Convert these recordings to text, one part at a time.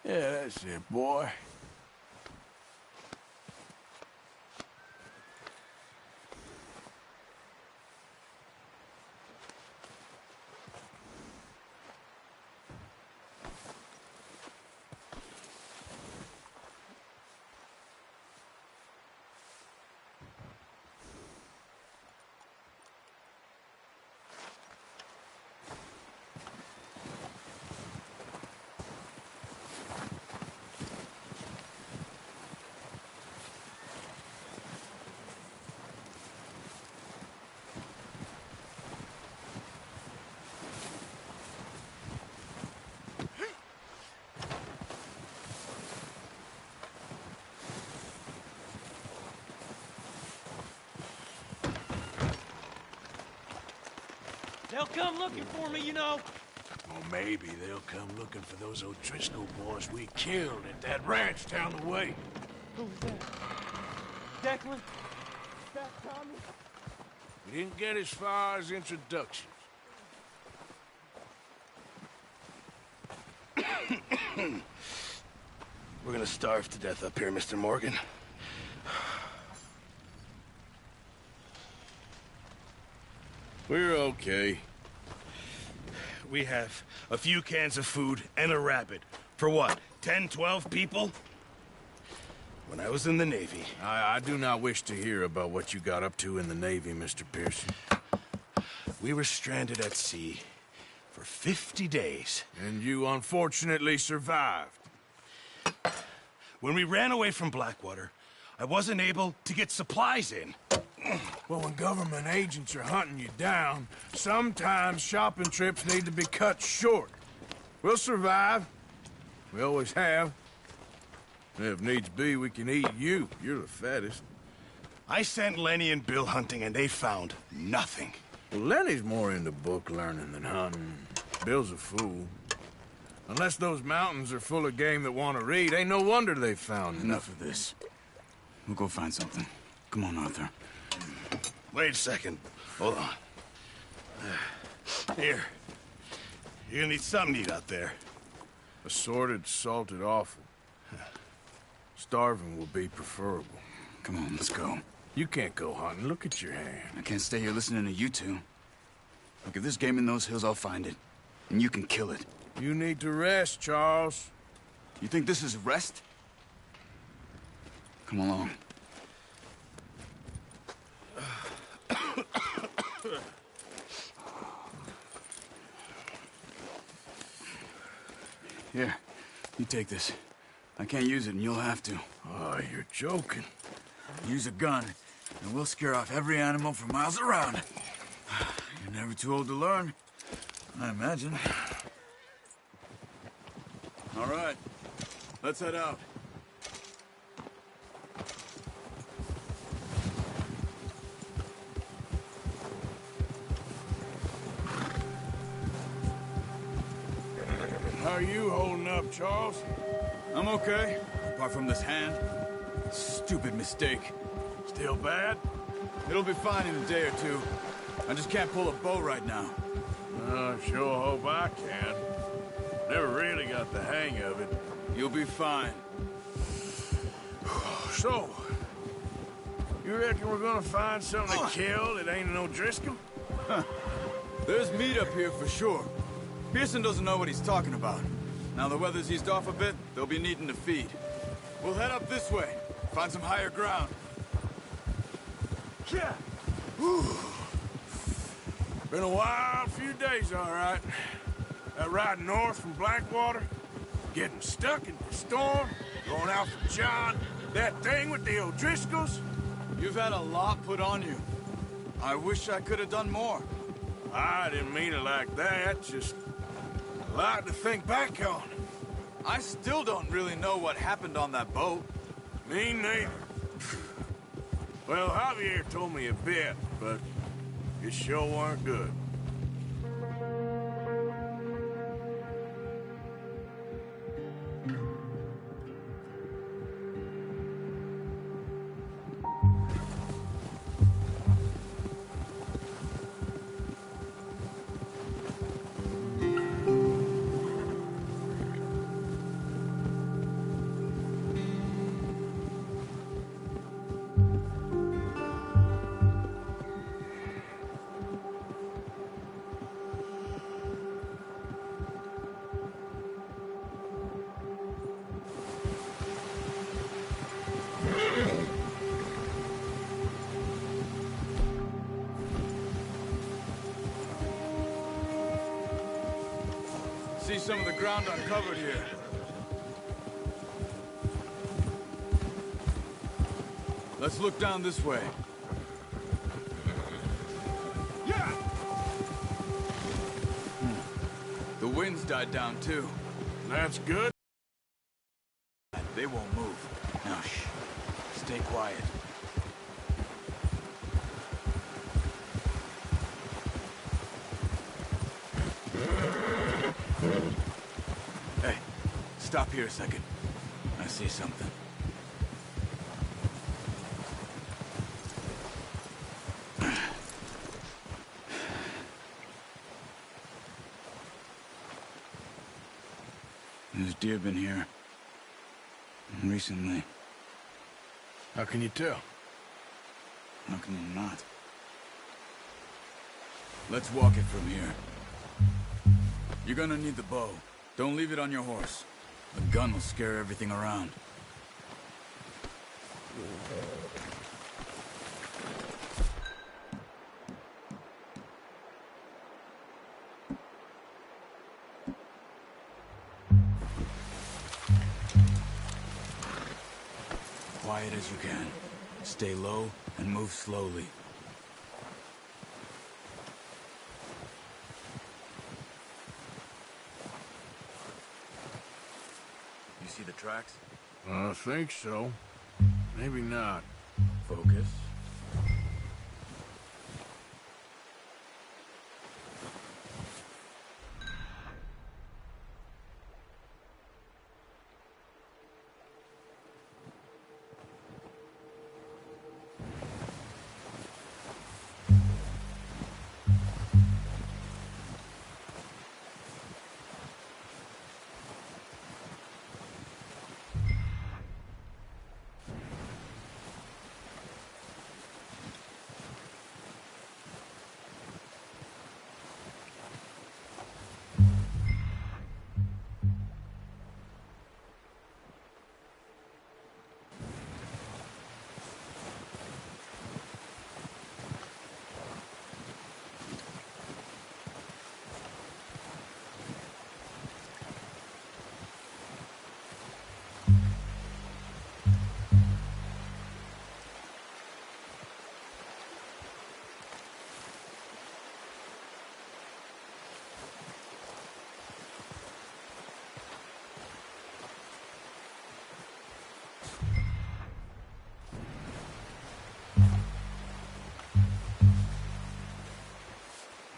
Yeah, that's it, boy. They'll come looking for me, you know. Or maybe they'll come looking for those O'Driscoll boys we killed at that ranch down the way. Who's that? Declan? That Tommy? We didn't get as far as introductions. We're gonna starve to death up here, Mr. Morgan. We're okay. We have a few cans of food and a rabbit. For what, 10, 12 people? When I was in the Navy... I do not wish to hear about what you got up to in the Navy, Mr. Pearson. We were stranded at sea for 50 days. And you unfortunately survived. When we ran away from Blackwater, I wasn't able to get supplies in. Well, when government agents are hunting you down, sometimes shopping trips need to be cut short. We'll survive. We always have. If needs be, we can eat you. You're the fattest. I sent Lenny and Bill hunting, and they found nothing. Well, Lenny's more into book learning than hunting. Bill's a fool. Unless those mountains are full of game that want to read, ain't no wonder they found Enough of this. We'll go find something. Come on, Arthur. Wait a second. Hold on. Here. You're gonna need something to eat out there. Assorted, salted offal. Starving will be preferable. Come on, let's go. You can't go hunting. Look at your hand. I can't stay here listening to you two. Look, if there's game in those hills, I'll find it. And you can kill it. You need to rest, Charles. You think this is rest? Come along. Here, you take this. I can't use it, and you'll have to. Oh, you're joking. Use a gun, and we'll scare off every animal for miles around. You're never too old to learn, I imagine. All right, let's head out. How are you holding up, Charles? I'm okay, apart from this hand. Stupid mistake. Still bad? It'll be fine in a day or two. I just can't pull a bow right now. I sure hope I can. Never really got the hang of it. You'll be fine. So, you reckon we're gonna find something to kill that ain't an O'Driscoll? There's meat up here for sure. Pearson doesn't know what he's talking about. Now the weather's eased off a bit, they'll be needing to feed. We'll head up this way, find some higher ground. Yeah. Been a wild few days, all right. That ride north from Blackwater, getting stuck in the storm, going out for John, that thing with the O'Driscolls. You've had a lot put on you. I wish I could have done more. I didn't mean it like that, just a lot to think back on. I still don't really know what happened on that boat. Me neither. Well, Javier told me a bit, but it sure weren't good. see some of the ground uncovered here. Let's look down this way. Yeah! The wind's died down too. That's good. They won't move. Now shh. Stay quiet. Hey, stop here a second. I see something. There's deer been here. Recently. How can you tell? How can you not? Let's walk it from here. You're gonna need the bow. Don't leave it on your horse. The gun will scare everything around. Quiet as you can. Stay low and move slowly. You see the tracks? I think so. Maybe not. Focus.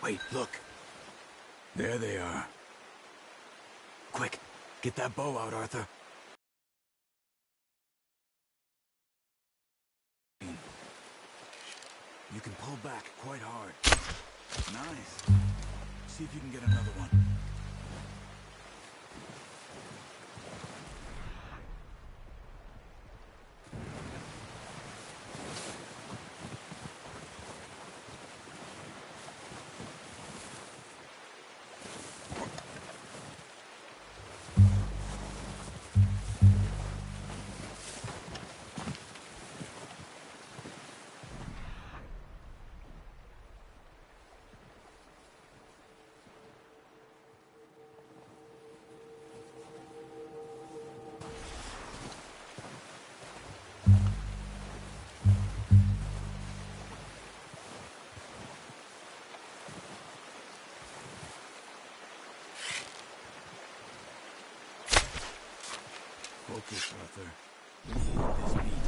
Wait, look. There they are. Quick, get that bow out, Arthur. You can pull back quite hard. Nice. See if you can get another one. Focus, Arthur. This beat.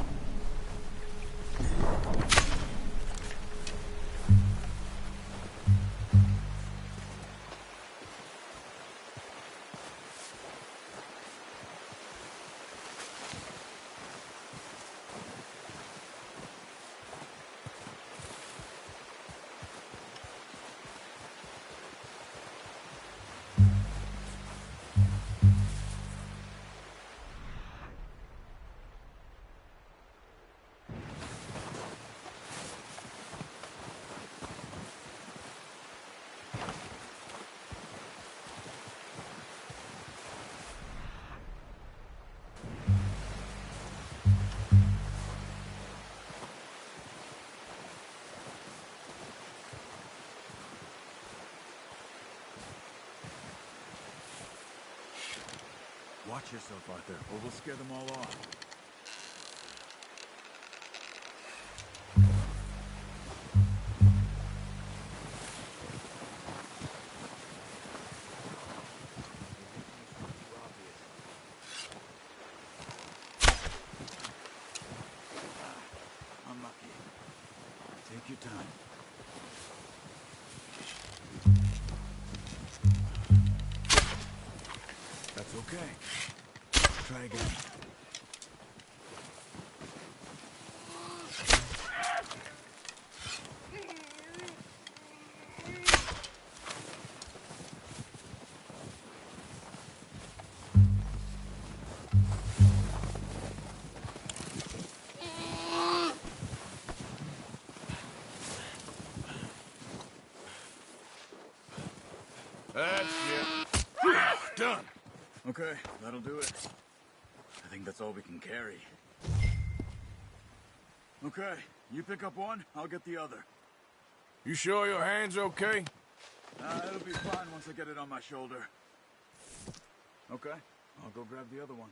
Watch yourself, Arthur, or we'll scare them all off. Unlucky. Take your time. That's okay. Try again. That's it. Done. Okay, that'll do it. I think that's all we can carry. Okay, you pick up one, I'll get the other. You sure your hand's okay? It'll be fine once I get it on my shoulder. Okay, I'll go grab the other one.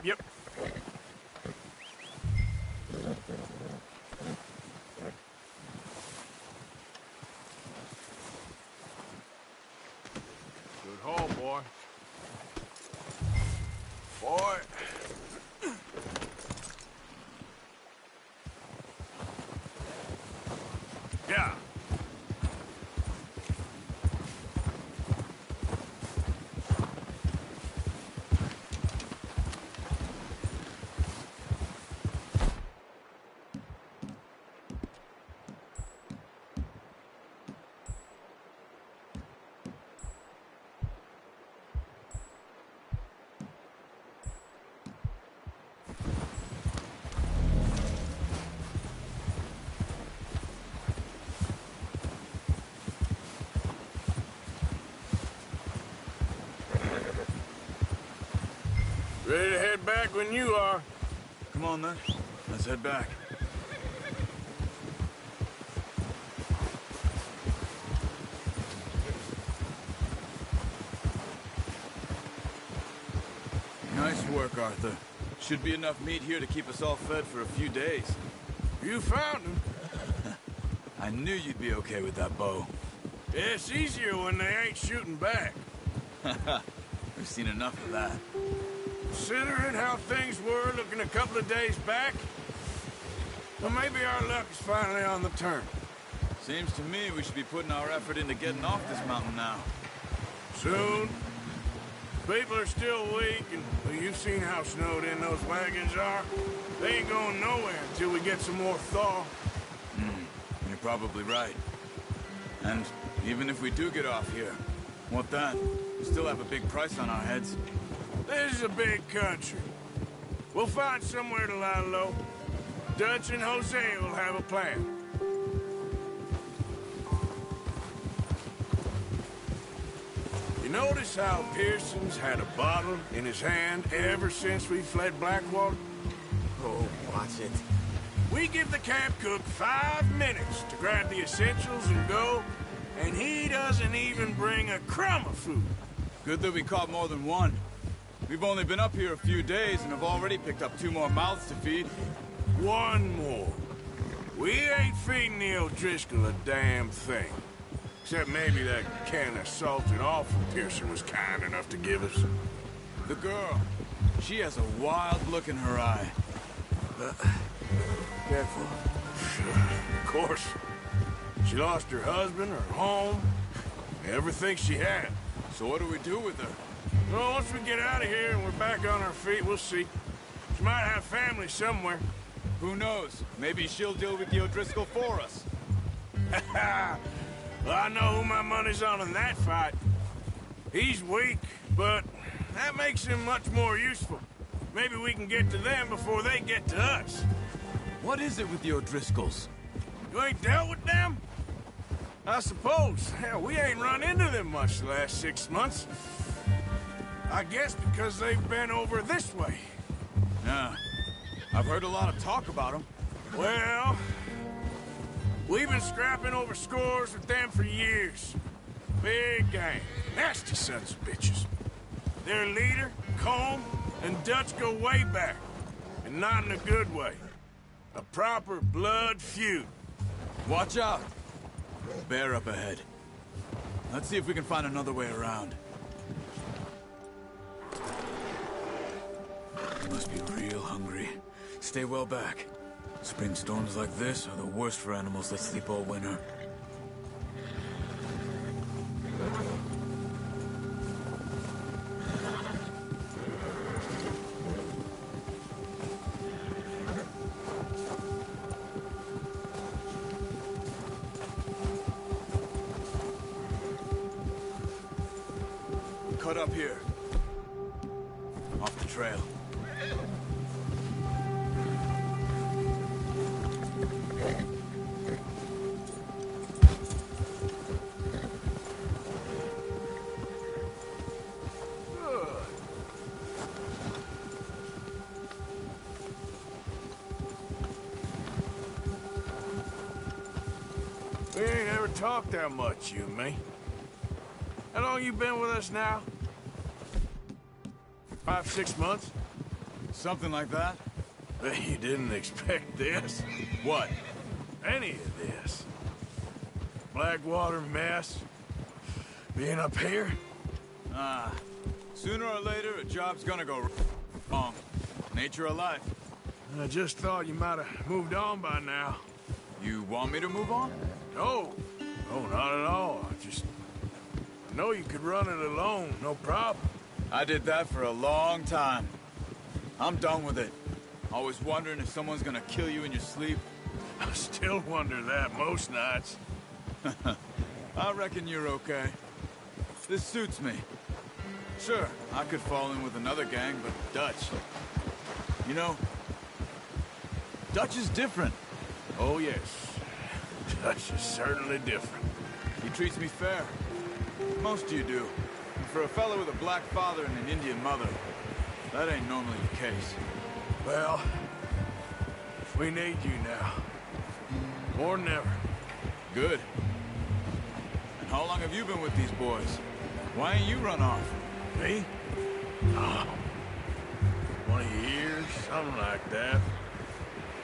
Yep. Good haul, boy. Boy. Yeah. Ready to head back when you are. Come on then, let's head back. Nice work, Arthur. Should be enough meat here to keep us all fed for a few days. You found him. I knew you'd be okay with that bow. Yeah, it's easier when they ain't shooting back. We've seen enough of that. Considering how things were looking a couple of days back, well, maybe our luck is finally on the turn. Seems to me we should be putting our effort into getting off this mountain now. Soon. People are still weak, and well, you've seen how snowed in those wagons are. They ain't going nowhere until we get some more thaw. You're probably right. And even if we do get off here, what then? We still have a big price on our heads. This is a big country. We'll find somewhere to lie low. Dutch and Jose will have a plan. You notice how Pearson's had a bottle in his hand ever since we fled Blackwater? Oh, watch it. We give the camp cook 5 minutes to grab the essentials and go, and he doesn't even bring a crumb of food. Good that we caught more than one. We've only been up here a few days and have already picked up 2 more mouths to feed. 1 more. We ain't feeding the O'Driscoll a damn thing. Except maybe that can of salted offal Pearson was kind enough to give us. The girl, she has a wild look in her eye. Careful. Of course. She lost her husband, her home, everything she had. So what do we do with her? Well, once we get out of here and we're back on our feet, we'll see. She might have family somewhere. Who knows? Maybe she'll deal with the O'Driscoll for us. Well, I know who my money's on in that fight. He's weak, but that makes him much more useful. Maybe we can get to them before they get to us. What is it with the O'Driscolls? You ain't dealt with them? I suppose. Hell, we ain't run into them much the last 6 months. I guess because they've been over this way. Yeah. I've heard a lot of talk about them. Well, we've been scrapping over scores with them for years. Big gang. Nasty sons of bitches. Their leader, Combe, and Dutch go way back. And not in a good way. A proper blood feud. Watch out! Bear up ahead. Let's see if we can find another way around. You must be real hungry. Stay well back. Spring storms like this are the worst for animals that sleep all winter. Cut up here. Off the trail. We ain't ever talked that much, you and me. How long you been with us now? 5, 6 months? Something like that? Bet you didn't expect this. What? Any of this. Blackwater mess. Being up here? Sooner or later, a job's gonna go wrong. Nature of life. I just thought you might have moved on by now. You want me to move on? No. No, not at all. I know you could run it alone, no problem. I did that for a long time. I'm done with it. Always wondering if someone's gonna kill you in your sleep. I still wonder that most nights. I reckon you're okay. This suits me. Sure, I could fall in with another gang, but Dutch... You know, Dutch is different. Oh, yes. Dutch is certainly different. He treats me fair. Most of you do. And for a fellow with a black father and an Indian mother, that ain't normally the case. Well, we need you now. More than ever. Good. And how long have you been with these boys? Why ain't you run off? Me? Oh, 20 years, something like that.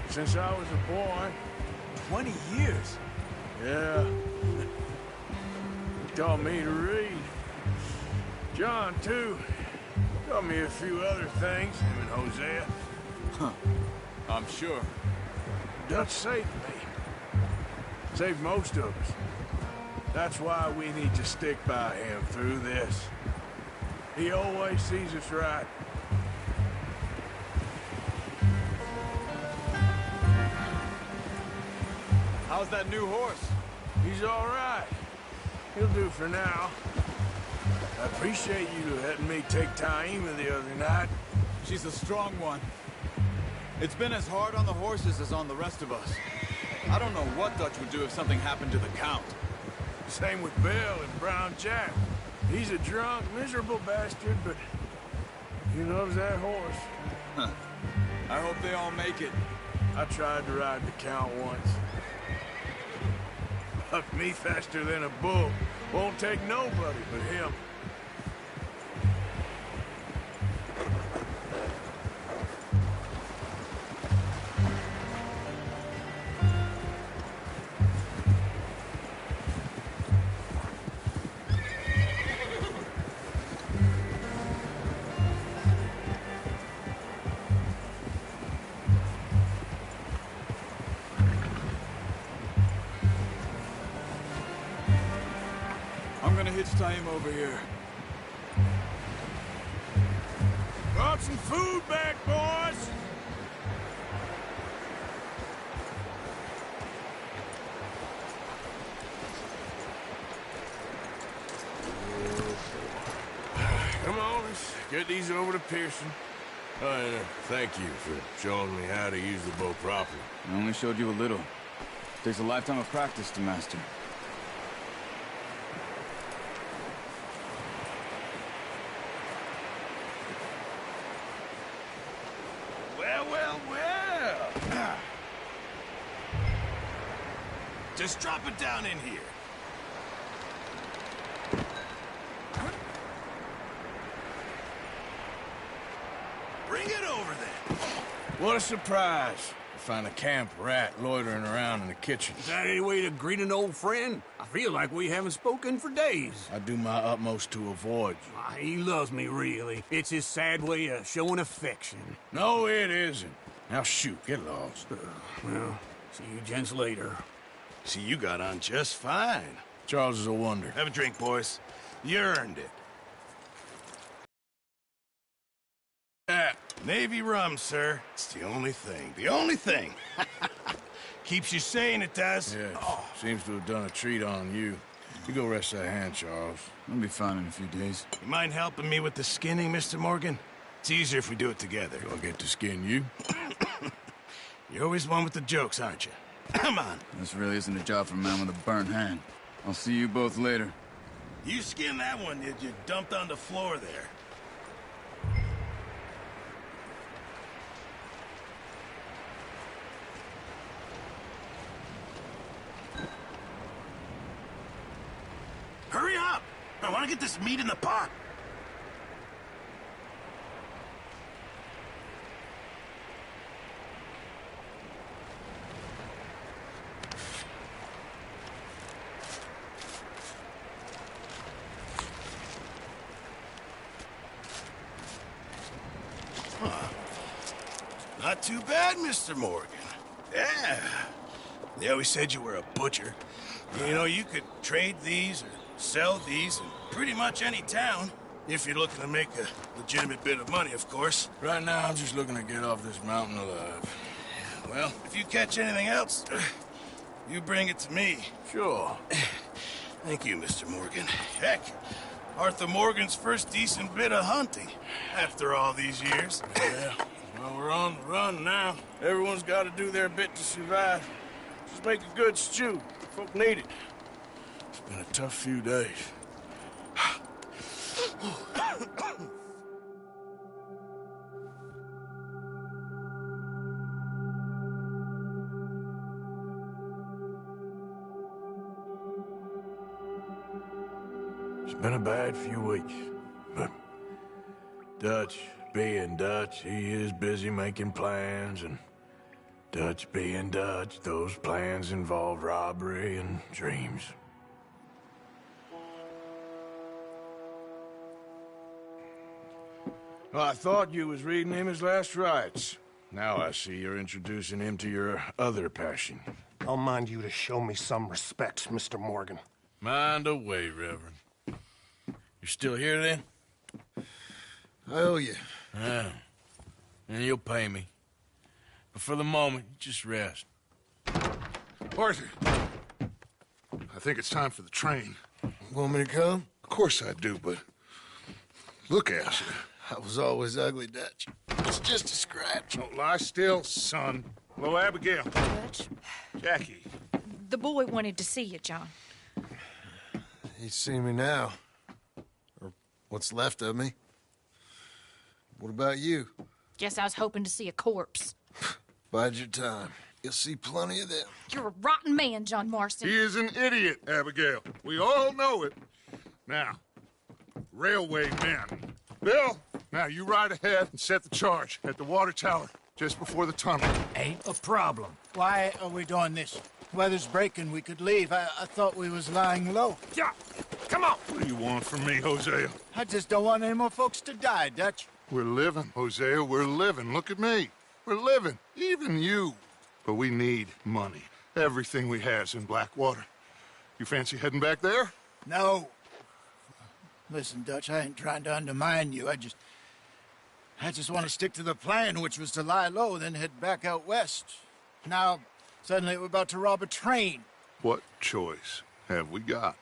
Since I was a boy. 20 years? Yeah. He taught me to read. John, too. Taught me a few other things, him and Hosea. Huh. I'm sure. Dutch saved me. Saved most of us. That's why we need to stick by him through this. He always sees us right. How's that new horse? He's all right. He'll do for now. I appreciate you letting me take Taima the other night. She's a strong one. It's been as hard on the horses as on the rest of us. I don't know what Dutch would do if something happened to the Count. Same with Bill and Brown Jack. He's a drunk, miserable bastard, but he loves that horse. Huh. I hope they all make it. I tried to ride the Count once. Bucked me faster than a bull. Won't take nobody but him. I'm gonna hitch Taima over here. Brought some food back, boys! Get these over to Pearson. Oh, and thank you for showing me how to use the bow properly. I only showed you a little. Takes a lifetime of practice to master. Well. Just drop it down in here. Bring it over then. What a surprise. To find a camp rat loitering around in the kitchen. Is that any way to greet an old friend? I feel like we haven't spoken for days. I do my utmost to avoid you. He loves me, really. It's his sad way of showing affection. No, it isn't. Now shoot, get lost. Well, see you gents later. See, you got on just fine. Charles is a wonder. Have a drink, boys. You earned it. Navy rum, sir. It's the only thing. The only thing. Keeps you sane, it does. Yeah, seems to have done a treat on you. You go rest that hand, Charles. I'll be fine in a few days. You mind helping me with the skinning, Mr. Morgan? It's easier if we do it together. Do I get to skin you? You're always one with the jokes, aren't you? Come on. This really isn't a job for a man with a burnt hand. I'll see you both later. You skinned that one that you dumped on the floor there. Hurry up! I want to get this meat in the pot. Not too bad, Mr. Morgan. Yeah. They always said you were a butcher. You know, you could trade these or sell these in pretty much any town. If you're looking to make a legitimate bit of money, of course. Right now, I'm just looking to get off this mountain alive. Well, if you catch anything else, you bring it to me. Sure. Thank you, Mr. Morgan. Heck, Arthur Morgan's first decent bit of hunting after all these years. Yeah. Well, we're on the run now. Everyone's got to do their bit to survive. Just make a good stew. Folk need it. It's been a tough few days. It's been a bad few weeks, but Dutch being Dutch, he is busy making plans, and Dutch being Dutch, those plans involve robbery and dreams. Well, I thought you was reading him his last rites. Now I see you're introducing him to your other passion. I'll mind you to show me some respect, Mr. Morgan. Mind away, Reverend. You're still here, then? I owe you. Yeah. And you'll pay me. But for the moment, just rest. Arthur, I think it's time for the train. Want me to come? Of course I do, but look at you. I was always ugly, Dutch. It's just a scratch. Don't lie still, son. Hello, Abigail. Dutch, Jackie. the boy wanted to see you, John. He's seen me now. Or what's left of me. What about you? Guess I was hoping to see a corpse. Bide your time. You'll see plenty of them. You're a rotten man, John Marston. He is an idiot, Abigail. We all know it. Now, railway men. Bill, now you ride ahead and set the charge at the water tower just before the tunnel. Ain't a problem. Why are we doing this? Weather's breaking. We could leave. I thought we was lying low. Yeah, come on. What do you want from me, Hosea? I just don't want any more folks to die, Dutch. We're living, Hosea. We're living. Look at me. We're living. Even you. But we need money. Everything we has in Blackwater. You fancy heading back there? No. Listen, Dutch, I ain't trying to undermine you. I just want to stick to the plan, which was to lie low, then head back out west. Now, suddenly we're about to rob a train. What choice have we got?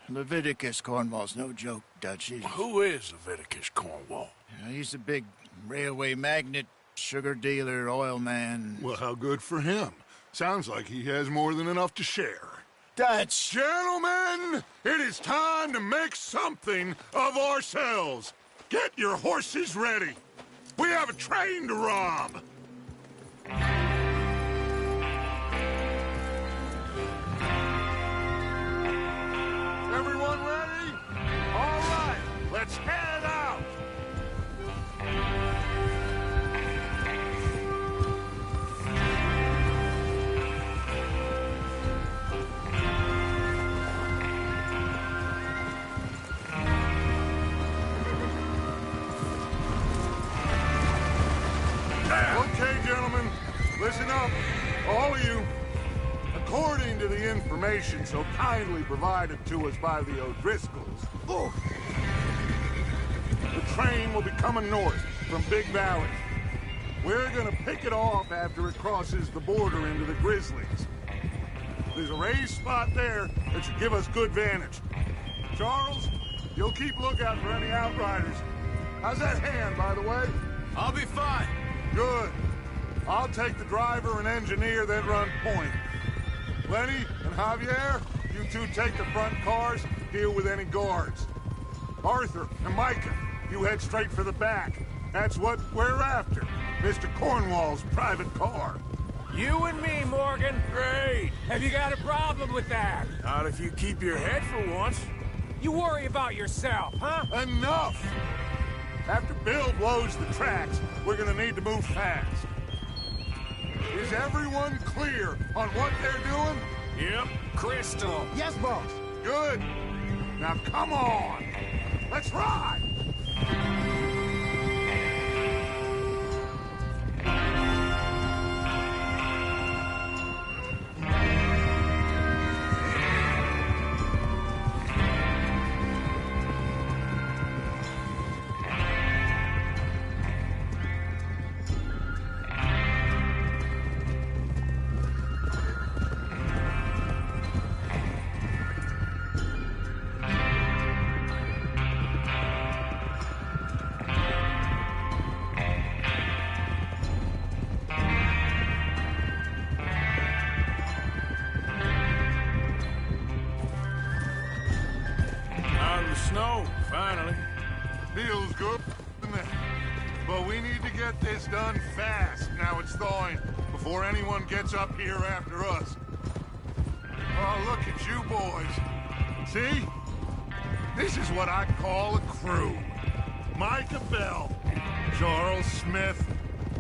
Leviticus Cornwall's no joke, Dutch. Who is Leviticus Cornwall? He's a big railway magnate, sugar dealer, oil man. Well, how good for him. Sounds like he has more than enough to share. Dutch! Gentlemen, it is time to make something of ourselves. Get your horses ready. We have a train to rob. Everyone ready? All right, let's head out. Okay, gentlemen, listen up, all of you. According to the information so kindly provided to us by the O'Driscolls, the train will be coming north from Big Valley. We're gonna pick it off after it crosses the border into the Grizzlies. There's a raised spot there that should give us good vantage. Charles, you'll keep lookout for any outriders. How's that hand, by the way? I'll be fine. Good. I'll take the driver and engineer that run point. Lenny and Javier, you two take the front cars, deal with any guards. Arthur and Micah, you head straight for the back. That's what we're after. Mr. Cornwall's private car. You and me, Morgan. Great. Have you got a problem with that? Not if you keep your head for once. You worry about yourself, huh? Enough! After Bill blows the tracks, we're gonna need to move fast. Is everyone clear on what they're doing? Yep. Crystal. Yes, boss. Good. Now come on. Let's ride! Snow, finally. Feels good, doesn't it? But we need to get this done fast. Now it's thawing, before anyone gets up here after us. Oh, look at you boys. See? This is what I call a crew. Micah Bell, Charles Smith,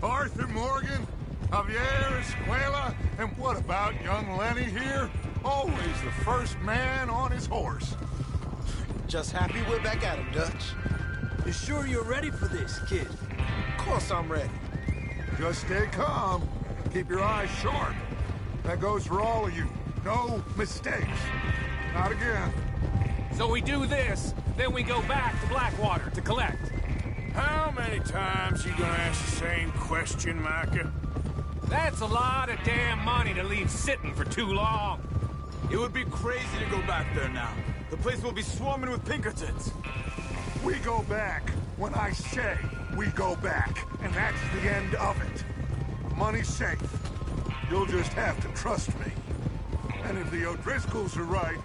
Arthur Morgan, Javier Escuela, and what about young Lenny here? Always the first man on his horse. Just happy we're back at him, Dutch. You sure you're ready for this, kid? Of course I'm ready. Just stay calm. Keep your eyes sharp. That goes for all of you. No mistakes. Not again. So we do this, then we go back to Blackwater to collect. How many times you gonna ask the same question, Micah? That's a lot of damn money to leave sitting for too long. It would be crazy to go back there now. The place will be swarming with Pinkertons. We go back when I say we go back, and that's the end of it. The money's safe. You'll just have to trust me. And if the O'Driscolls are right,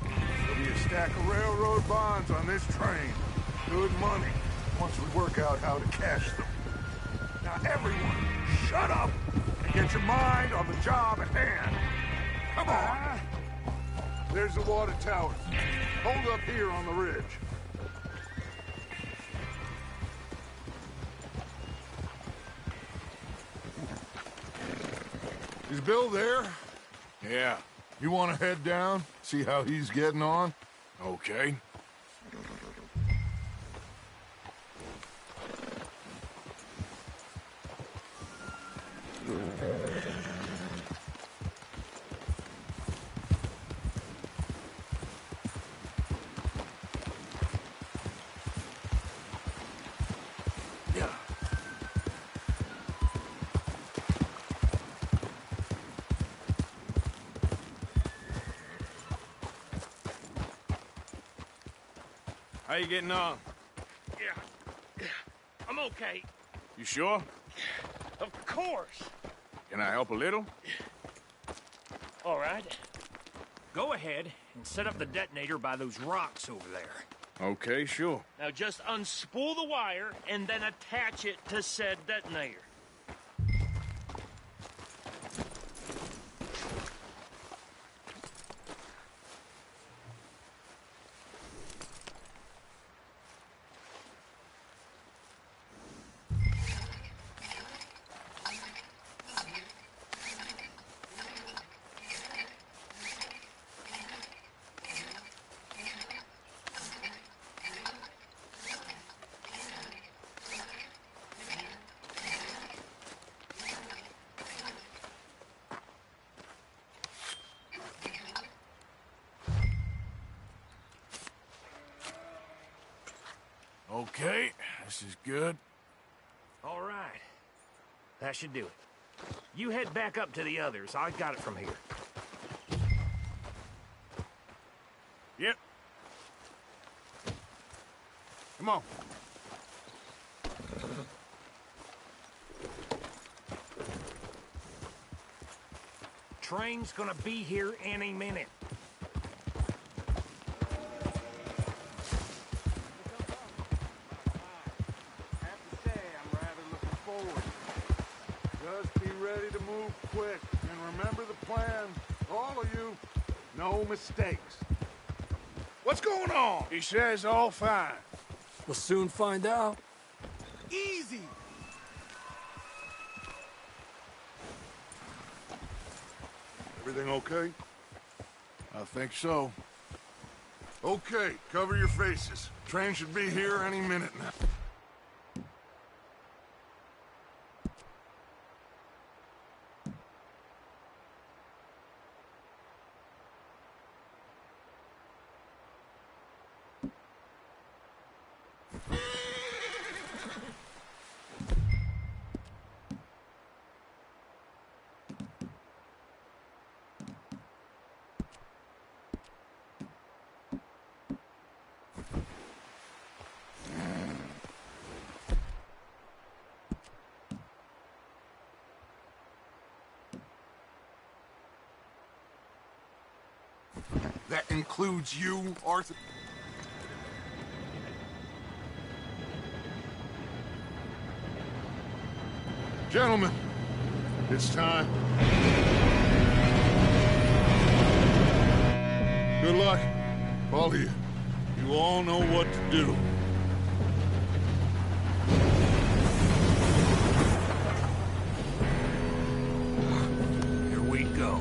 there'll be a stack of railroad bonds on this train. Good money, once we work out how to cash them. Now everyone, shut up and get your mind on the job at hand. Come on. There's the water tower. Hold up here on the ridge. Is Bill there? Yeah. You want to head down, see how he's getting on? Okay. How you getting on? Yeah. I'm okay. You sure? Of course. Can I help a little? All right. Go ahead and set up the detonator by those rocks over there. Okay, sure. Now just unspool the wire and then attach it to said detonator. Okay, this is good. All right. That should do it. You head back up to the others. I got it from here. Yep. Come on. Train's gonna be here any minute. Quick, and remember the plan. All of you, no mistakes. What's going on? He says all fine. We'll soon find out. Easy! Everything okay? I think so. Okay, cover your faces. Train should be here any minute now. That includes you, Arthur? Gentlemen, it's time. Good luck, all of you. You all know what to do. Here we go.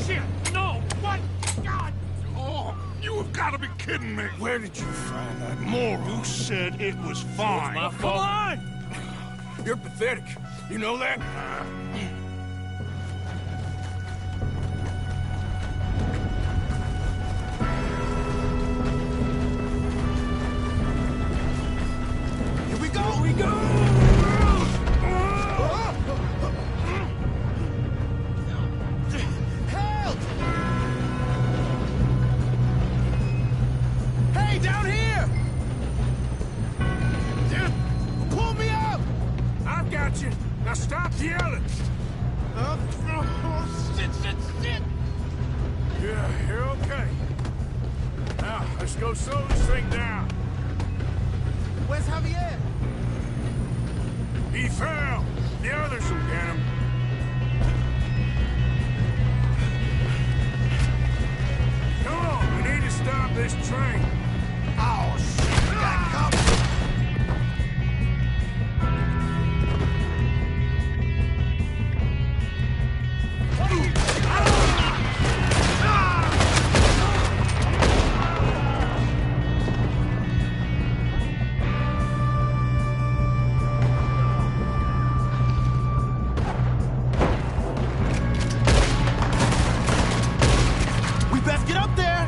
Shit! No! What? God! Oh, you have got to be kidding me. Where did you find that moron? You said it was fine. My fault. Come on! You're pathetic. You know that? Here we go! Here we go! Help! Hey, down here! Pull me up! I've got you. Now stop yelling. Shit! Yeah, you're okay. Now, let's go slow this thing down. Where's Javier? He fell. The others will get him. Come on, we need to stop this train. Oh, shit! That comes! We best get up there!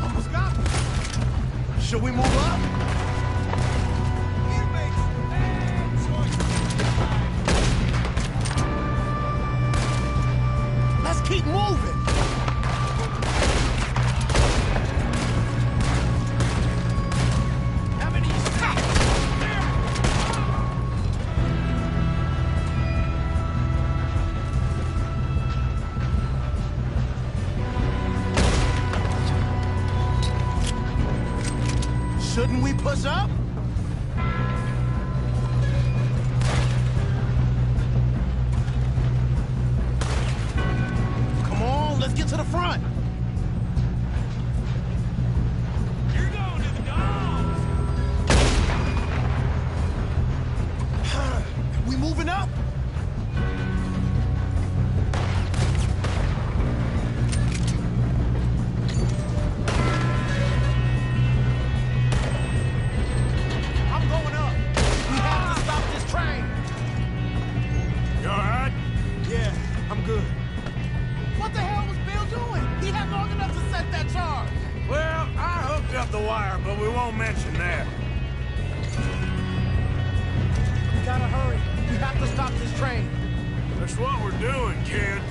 Almost got me. Should we move up? Shouldn't we push up? Come on, let's get to the front. You're going to the dogs! We moving up? I'm going up. We have to stop this train. You all right? Yeah, I'm good. What the hell was Bill doing? He had long enough to set that charge. Well, I hooked up the wire, but we won't mention that. We gotta hurry. We have to stop this train. That's what we're doing, kid.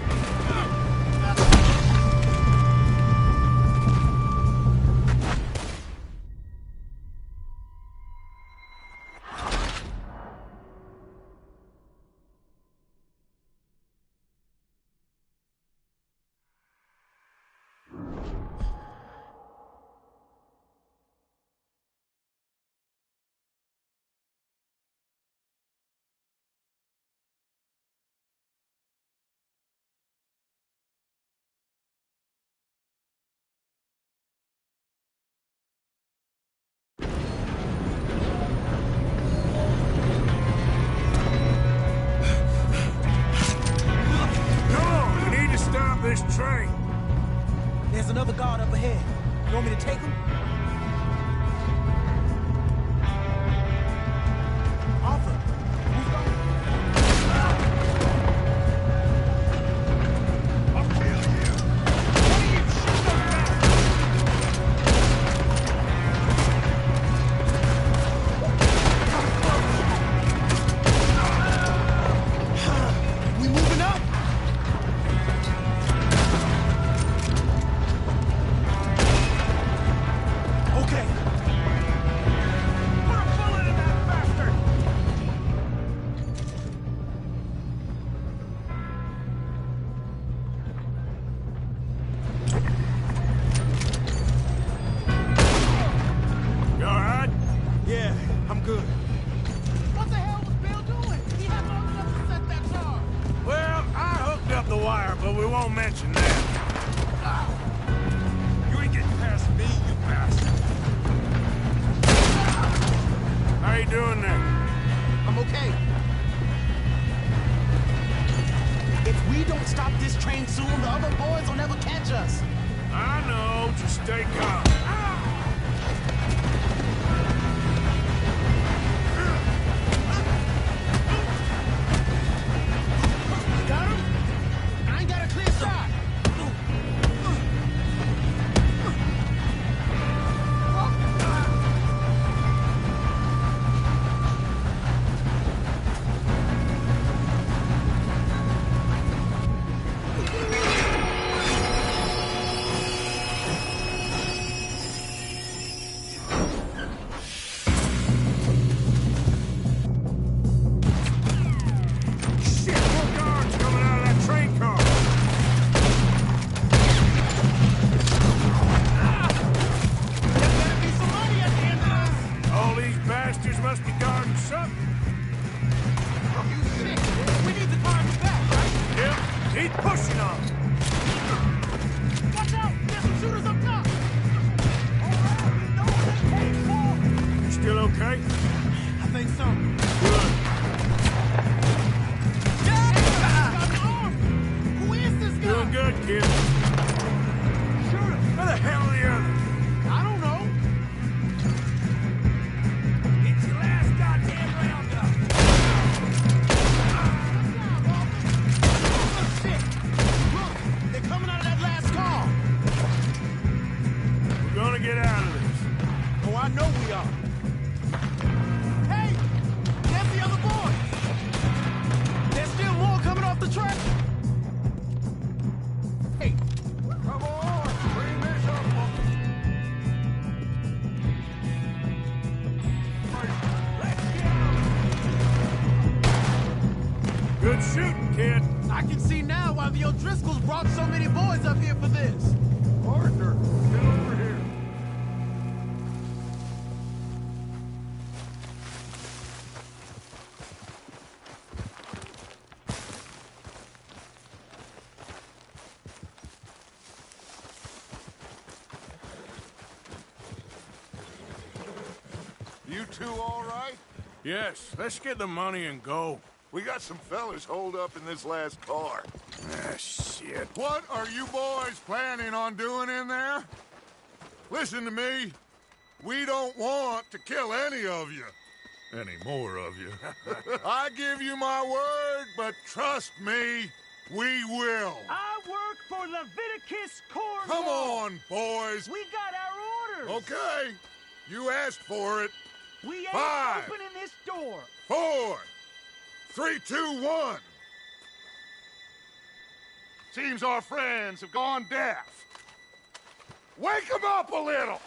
This train. There's another guard up ahead. You want me to take him? Arthur, who's going? I'll kill you. What are you shooting We moving up? Okay. Put a bullet in that bastard! You all right? Yeah, I'm good. What the hell was Bill doing? He had long enough to set that charge. Well, I hooked up the wire, but we won't mention that. You ain't getting past me, you bastard! How you doing there? I'm okay. If we don't stop this train soon, the other boys will never catch us. I know. Just stay calm. Got him? I ain't got a clear shot. Shit, more guards coming out of that train car. There better be some money at the end of this. All these bastards must be guarding something. You shit. We need the car in the back, right? Yep, keep pushing on. Watch out! There's some shooters up top! Alright, we know what they came for! You still okay? I think so. Good. Got the arm! Who is this guy? Doing good, kid. Shooter! Where the hell are the others? I don't know. It's your last goddamn roundup! Oh, shit! Look! They're coming out of that last car! We're gonna get out of this. Oh, I know we are. Hey! There's the other boy! There's still more coming off the track! Hey! Come on, bring this up. Good shooting, kid. I can see now why the O'Driscolls brought so many boys up here for this. Arthur, get over here. You two all right? Yes, let's get the money and go. We got some fellas holed up in this last car. Ah, shit. What are you boys planning on doing in there? Listen to me. We don't want to kill any of you. Any more of you. I give you my word, but trust me, we will. I work for Leviticus Cornwall. Come on, boys. We got our orders. Okay. You asked for it. We ain't 5, opening this door. 4, 3, 2, 1. Seems our friends have gone deaf. Wake them up a little!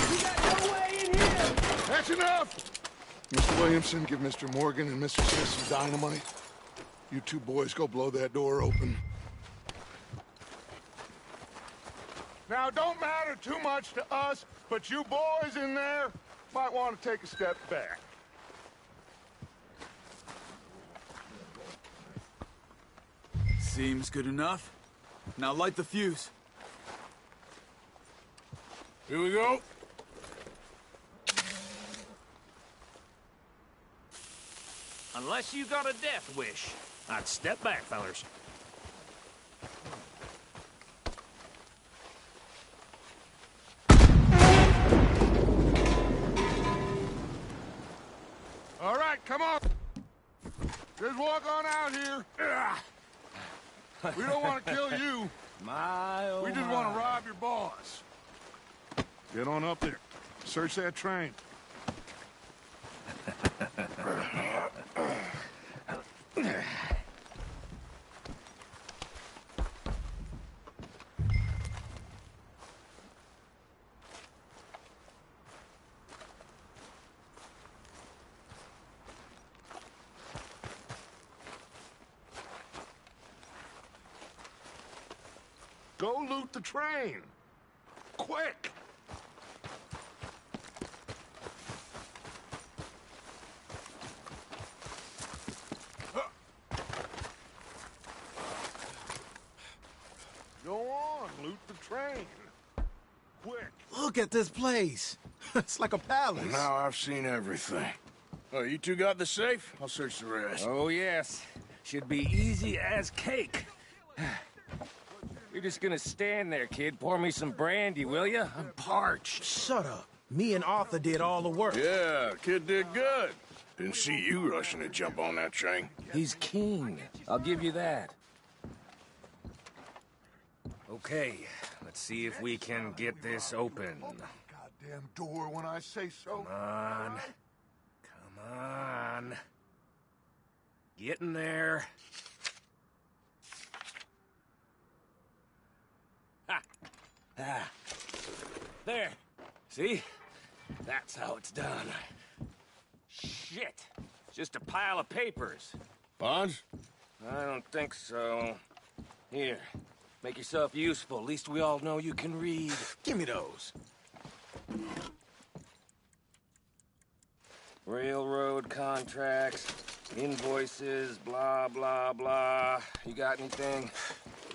We got no way in here. That's enough! Mr. Williamson, give Mr. Morgan and Mr. Smith some dynamite. You two boys go blow that door open. Now, don't matter too much to us, but you boys in there might want to take a step back. Seems good enough. Now light the fuse. Here we go. Unless you got a death wish, I'd step back, fellers. All right, come on. Just walk on out here. We don't want to kill you. We just want to rob your boss. Get on up there. Search that train. Go loot the train. Quick! Go on, loot the train. Quick! Look at this place. It's like a palace. Now I've seen everything. Oh, you two got the safe? I'll search the rest. Oh, yes. Should be easy as cake. You're just gonna stand there, kid. Pour me some brandy, will you? I'm parched. Shut up. Me and Arthur did all the work. Yeah, kid did good. Didn't see you rushing to jump on that train. He's keen. I'll give you that. Okay, let's see if we can get this open. Goddamn door when I say so. Come on. Come on. Get in there. Ha! Ah. There. See? That's how it's done. Shit. Just a pile of papers. Bonds? I don't think so. Here. Make yourself useful. At least we all know you can read. Give me those. Railroad contracts, invoices, blah, blah, blah. You got anything?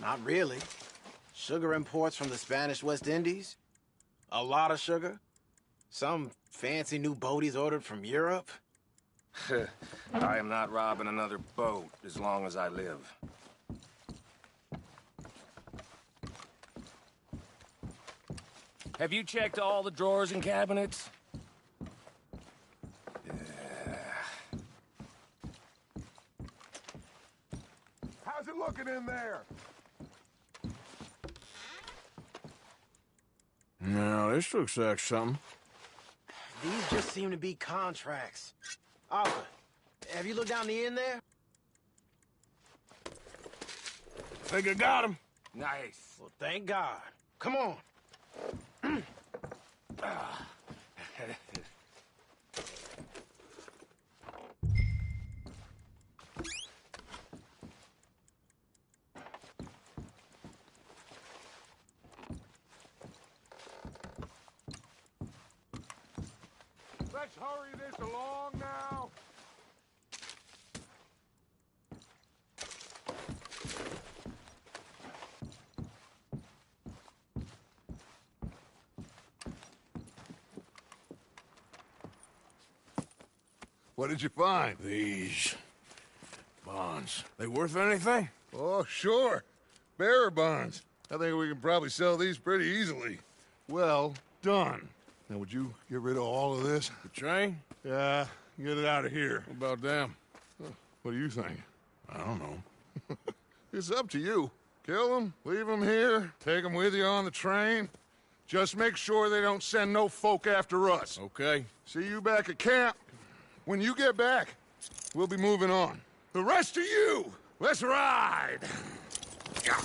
Not really. Sugar imports from the Spanish West Indies. A lot of sugar. Some fancy new boat he's ordered from Europe. I am not robbing another boat as long as I live. Have you checked all the drawers and cabinets? How's it looking in there? No, this looks like something. These just seem to be contracts. Arthur, have you looked down the end there? Think I got him. Nice. Well, thank God. Come on. Let's hurry this along now. What did you find? These bonds. They worth anything? Oh, sure. Bearer bonds. I think we can probably sell these pretty easily. Well done. Now, would you get rid of all of this? The train? Yeah, get it out of here. What about them? What do you think? I don't know. It's up to you. Kill them, leave them here, take them with you on the train. Just make sure they don't send no folk after us. Okay. See you back at camp. When you get back, we'll be moving on. The rest of you, let's ride! Yeah.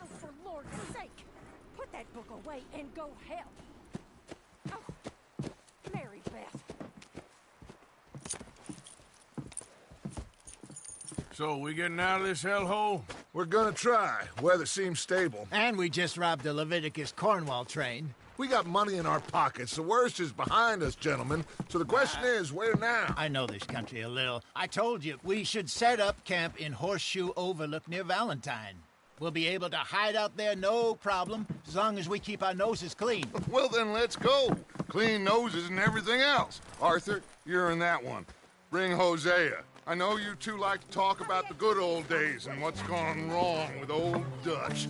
Oh, for Lord's sake, put that book away and go help. Oh, Mary Beth. So, we getting out of this hellhole? We're gonna try. Weather seems stable. And we just robbed the Leviticus Cornwall train. We got money in our pockets. The worst is behind us, gentlemen. So the question is, where now? I know this country a little. I told you, we should set up camp in Horseshoe Overlook near Valentine. We'll be able to hide out there no problem, as long as we keep our noses clean. Well, then let's go. Clean noses and everything else. Arthur, you're in that one. Bring Hosea. I know you two like to talk about the good old days and what's gone wrong with old Dutch.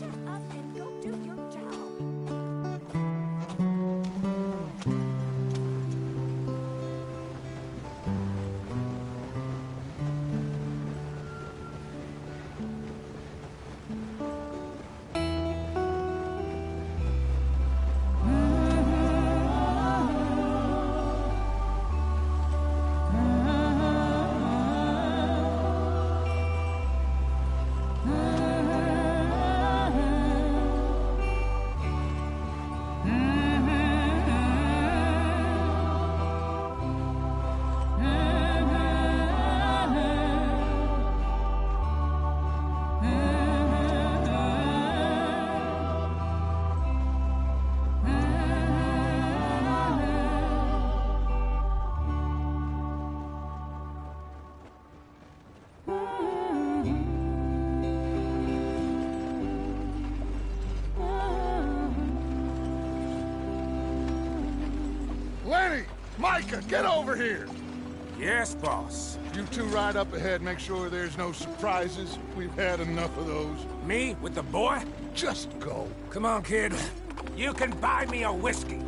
Micah, get over here! Yes, boss. You two ride up ahead, make sure there's no surprises. We've had enough of those. Me with the boy? Just go. Come on, kid. You can buy me a whiskey.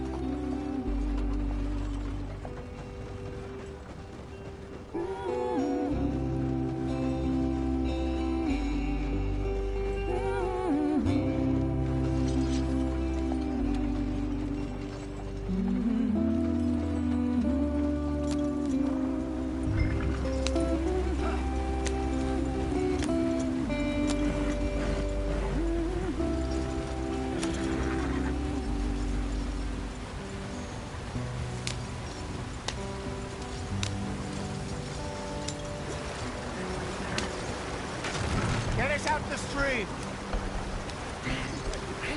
breathe.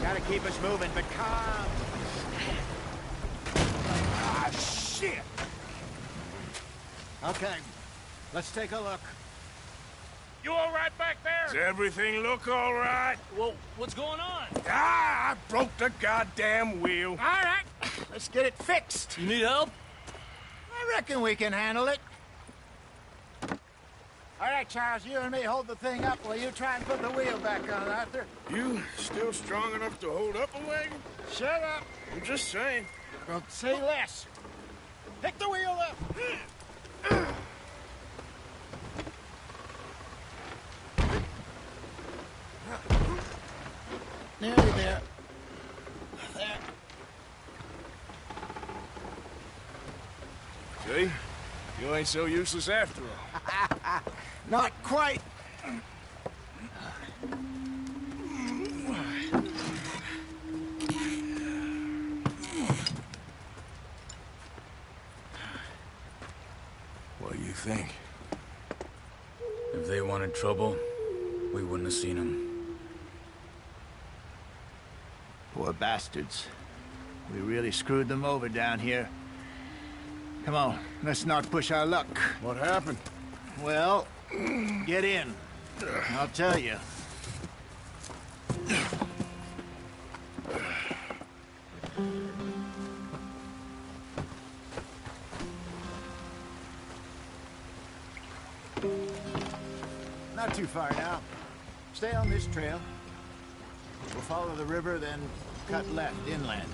Gotta keep us moving, but calm. Ah, shit! Okay, let's take a look. You all right back there? Does everything look all right? Well, what's going on? Ah, I broke the goddamn wheel. All right, let's get it fixed. You need help? I reckon we can handle it. All right, Charles, you and me hold the thing up while you try and put the wheel back on, Arthur. You still strong enough to hold up a wagon? Shut up. I'm just saying. Well, say less. Pick the wheel up. Nearly there. There. See? You ain't so useless after all. Not quite. What do you think? If they wanted trouble, we wouldn't have seen them. Poor bastards. We really screwed them over down here. Come on, let's not push our luck. What happened? Well, get in. I'll tell you. Not too far now. Stay on this trail. We'll follow the river, then cut left inland.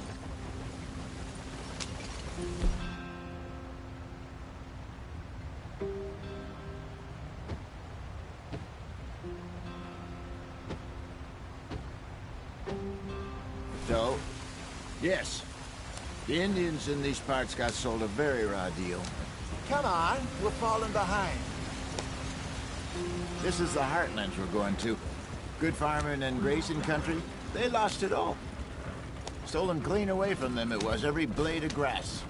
So, yes, the Indians in these parts got sold a very raw deal. Come on, we're falling behind. This is the heartlands we're going to. Good farming and grazing country, they lost it all. Stolen clean away from them it was, every blade of grass.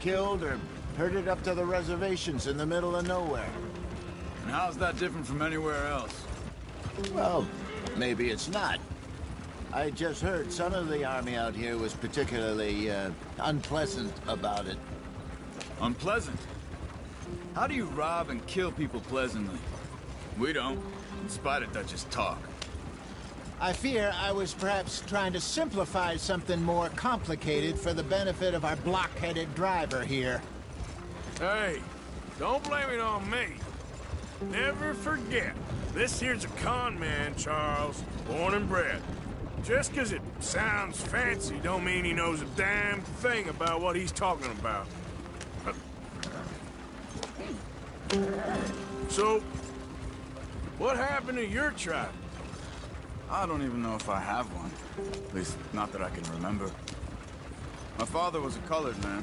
Killed or herded up to the reservations in the middle of nowhere. And how's that different from anywhere else? Well, maybe it's not. I just heard some of the army out here was particularly, unpleasant about it. Unpleasant? How do you rob and kill people pleasantly? We don't, in spite of Dutch's talk. I fear I was perhaps trying to simplify something more complicated for the benefit of our block-headed driver here. Hey, don't blame it on me. Never forget, this here's a con man, Charles, born and bred. Just 'cause it sounds fancy don't mean he knows a damn thing about what he's talking about. So, what happened to your tribe? I don't even know if I have one. At least, not that I can remember. My father was a colored man.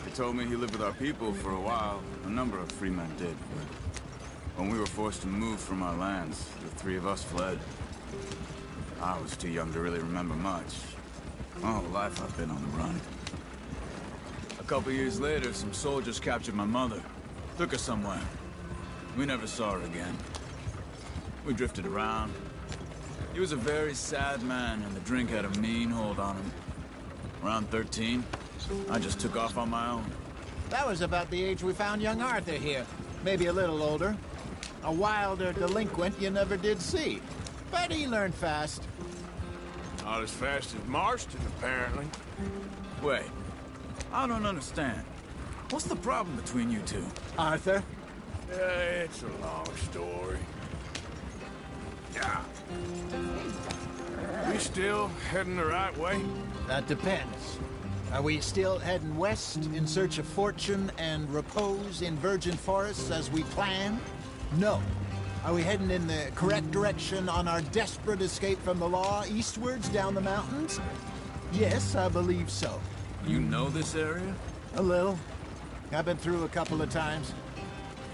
He told me he lived with our people for a while. A number of free men did, but when we were forced to move from our lands, the three of us fled. I was too young to really remember much. My whole life I've been on the run. A couple years later, some soldiers captured my mother. Took her somewhere. We never saw her again. We drifted around. He was a very sad man, and the drink had a mean hold on him. Around 13, I just took off on my own. That was about the age we found young Arthur here. Maybe a little older. A wilder delinquent you never did see. But he learned fast. Not as fast as Marston, apparently. Wait, I don't understand. What's the problem between you two? Arthur? It's a long story. Yeah. We still heading the right way? That depends. Are we still heading west in search of fortune and repose in virgin forests as we planned? No. Are we heading in the correct direction on our desperate escape from the law eastwards down the mountains? Yes, I believe so. You know this area? A little. I've been through a couple of times.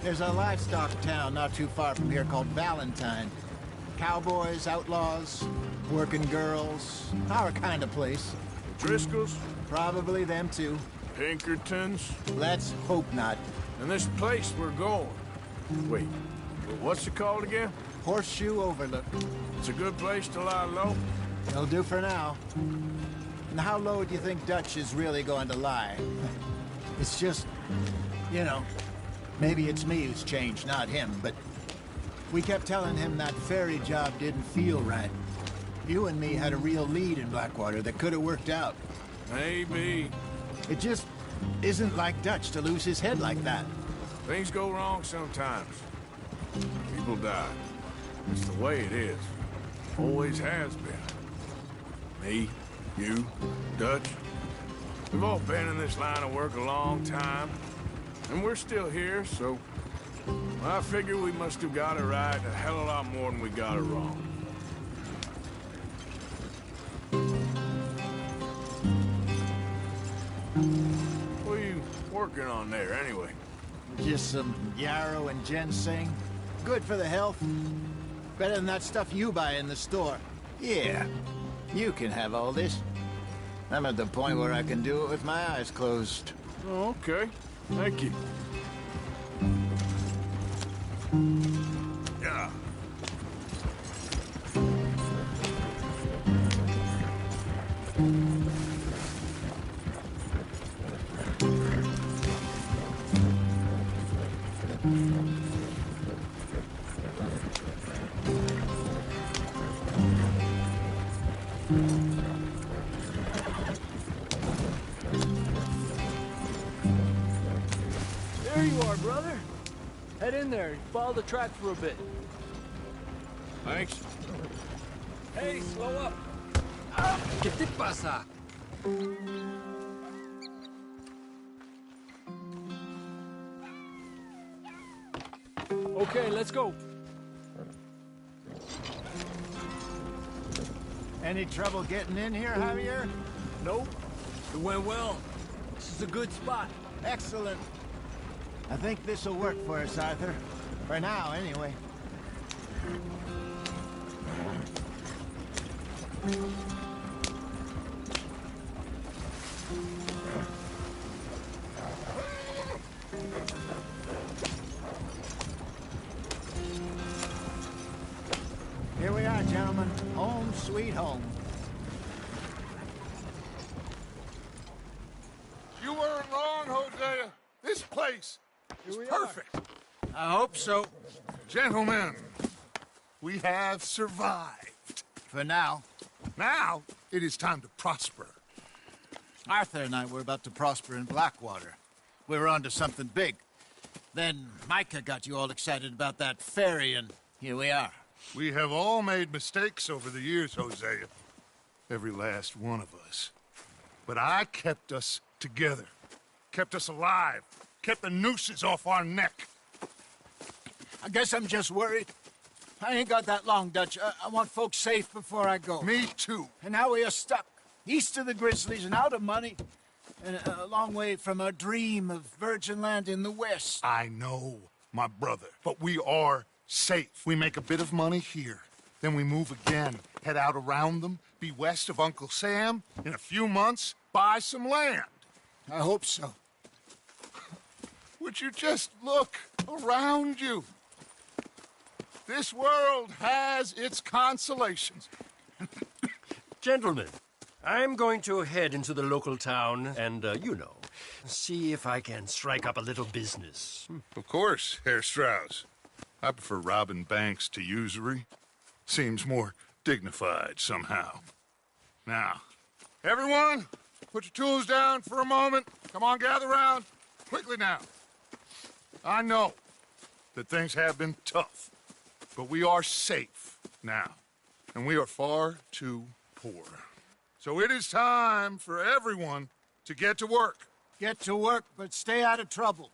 There's a livestock town not too far from here called Valentine. Cowboys, outlaws, working girls, our kind of place. Driscolls? Probably them too. Pinkertons? Let's hope not. And this place we're going. Wait, what's it called again? Horseshoe Overlook. It's a good place to lie low. It'll do for now. And how low do you think Dutch is really going to lie? It's just, you know, maybe it's me who's changed, not him, but we kept telling him that ferry job didn't feel right. You and me had a real lead in Blackwater that could have worked out. Maybe. It just isn't like Dutch to lose his head like that. Things go wrong sometimes. People die. It's the way it is. Always has been. Me, you, Dutch. We've all been in this line of work a long time. And we're still here, so... I figure we must have got it right a hell of a lot more than we got it wrong. What are you working on there, anyway? Just some yarrow and ginseng. Good for the health. Better than that stuff you buy in the store. Yeah, you can have all this. I'm at the point where I can do it with my eyes closed. Oh, okay. Thank you. Yeah. There you are, brother. Head in there and follow the track for a bit. Thanks. Hey, slow up. Pitta Pattah. Okay, let's go. Any trouble getting in here, Javier? Nope. It went well. This is a good spot. Excellent. I think this'll work for us, Arthur. For now, anyway. Here we are, gentlemen. Home sweet home. You weren't wrong, Hosea. This place is perfect. I hope so. Gentlemen, we have survived. For now. Now, it is time to prosper. Arthur and I were about to prosper in Blackwater. We were on to something big. Then Micah got you all excited about that ferry, and here we are. We have all made mistakes over the years, Hosea. Every last one of us. But I kept us together. Kept us alive. Kept the nooses off our neck. I guess I'm just worried. I ain't got that long, Dutch. I want folks safe before I go. Me too. And now we are stuck. East of the Grizzlies and out of money. And a long way from our dream of virgin land in the west. I know, my brother. But we are safe. We make a bit of money here. Then we move again. Head out around them. Be west of Uncle Sam. In a few months, buy some land. I hope so. Would you just look around you? This world has its consolations. Gentlemen, I'm going to head into the local town and, you know, see if I can strike up a little business. Of course, Herr Strauss. I prefer robbing banks to usury. Seems more dignified somehow. Now, everyone, put your tools down for a moment. Come on, gather round. Quickly now. I know that things have been tough, but we are safe now, and we are far too poor. So it is time for everyone to get to work. Get to work, but stay out of trouble.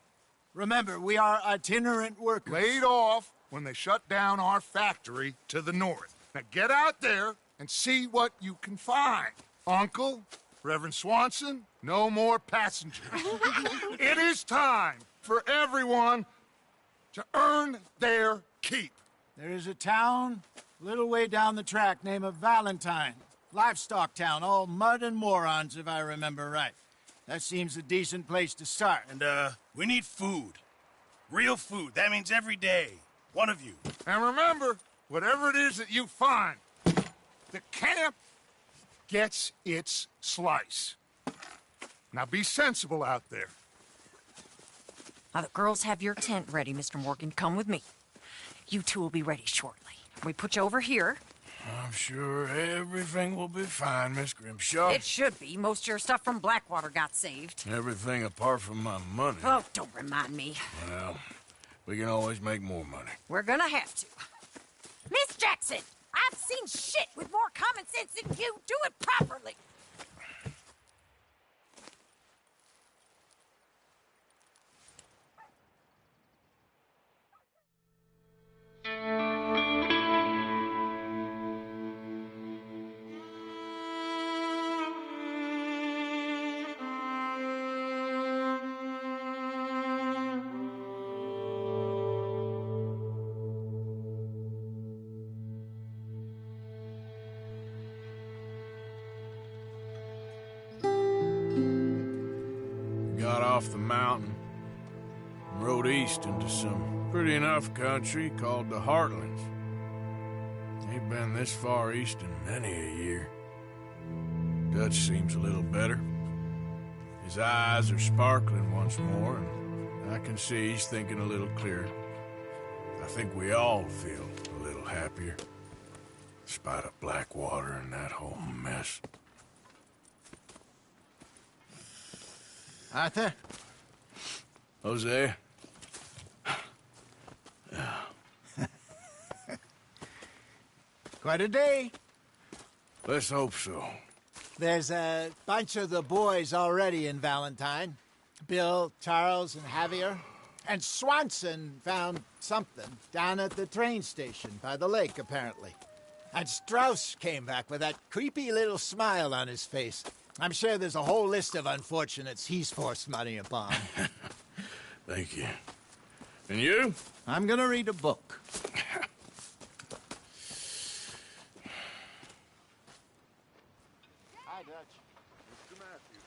Remember, we are itinerant workers. Laid off when they shut down our factory to the north. Now get out there and see what you can find. Uncle, Reverend Swanson, no more passengers. It is time for everyone to earn their keep. There is a town a little way down the track named Valentine. Livestock town, all mud and morons, if I remember right. That seems a decent place to start. And, we need food. Real food. That means every day. One of you. And remember, Whatever it is that you find, the camp gets its slice. Now be sensible out there. Now the girls have your tent ready, Mr. Morgan. Come with me. You two will be ready shortly. We put you over here. I'm sure everything will be fine, Miss Grimshaw. It should be. Most of your stuff from Blackwater got saved. Everything apart from my money. Oh, don't remind me. Well, we can always make more money. We're gonna have to. Miss Jackson, I've seen shit with more common sense than you. Do it properly. Got off the mountain and rode east into some pretty enough country called the Heartlands. Ain't been this far east in many a year. Dutch seems a little better. His eyes are sparkling once more, and I can see he's thinking a little clearer. I think we all feel a little happier, despite of Blackwater and that whole mess. Arthur? Jose? Quite a day. Let's hope so. There's a bunch of the boys already in Valentine. Bill, Charles, and Javier. And Swanson found something down at the train station by the lake, apparently. And Strauss came back with that creepy little smile on his face. I'm sure there's a whole list of unfortunates he's forced money upon. Thank you. And you? I'm gonna read a book. Hi, Dutch. Mr. Matthews.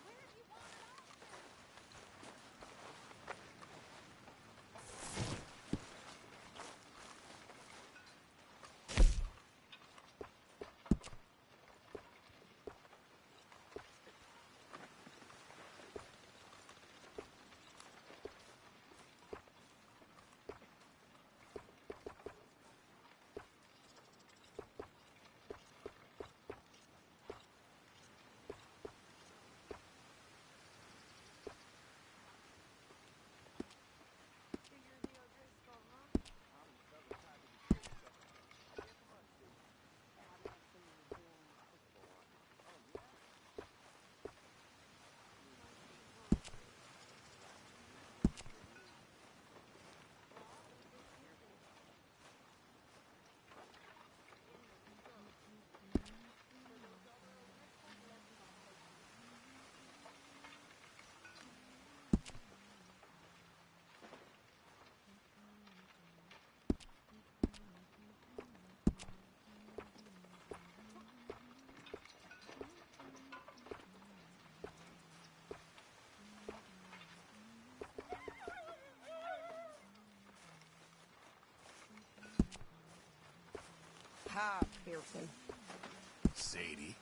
Hi, Pearson. Sadie.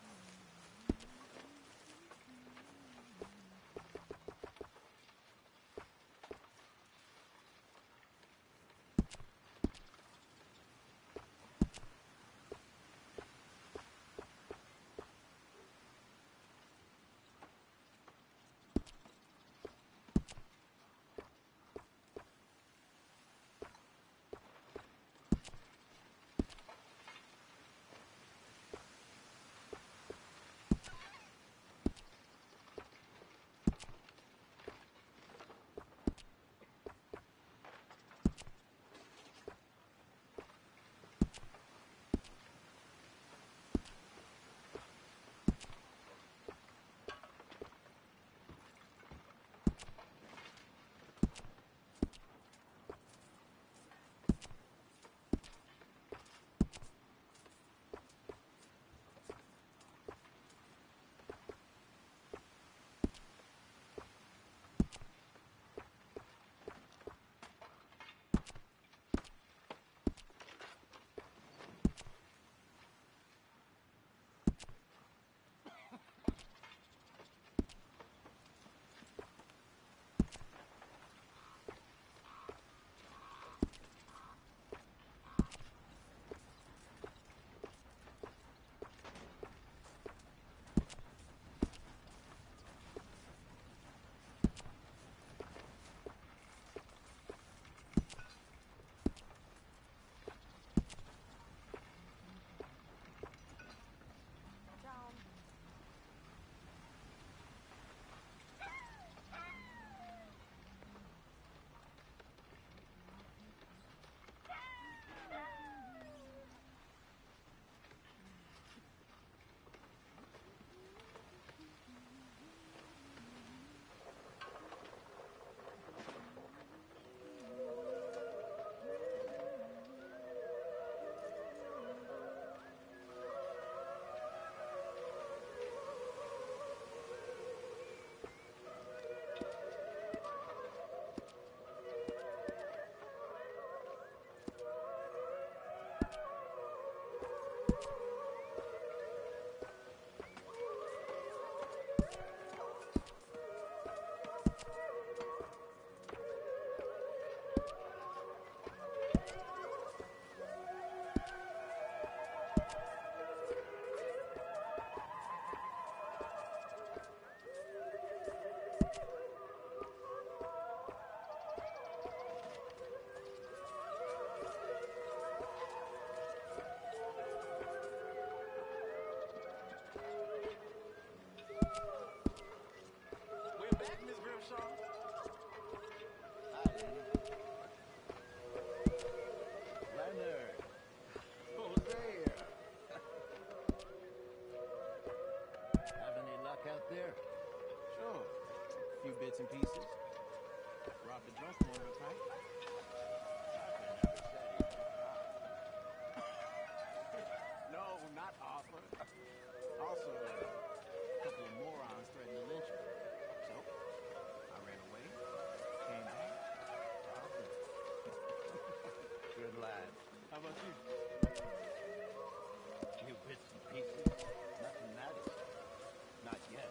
No, not Arthur. Also, a couple of morons threatened to lynch me. So, I ran away, came back, robbed them. Good lad. How about you? Few bits and pieces. Nothing matters. Not yet.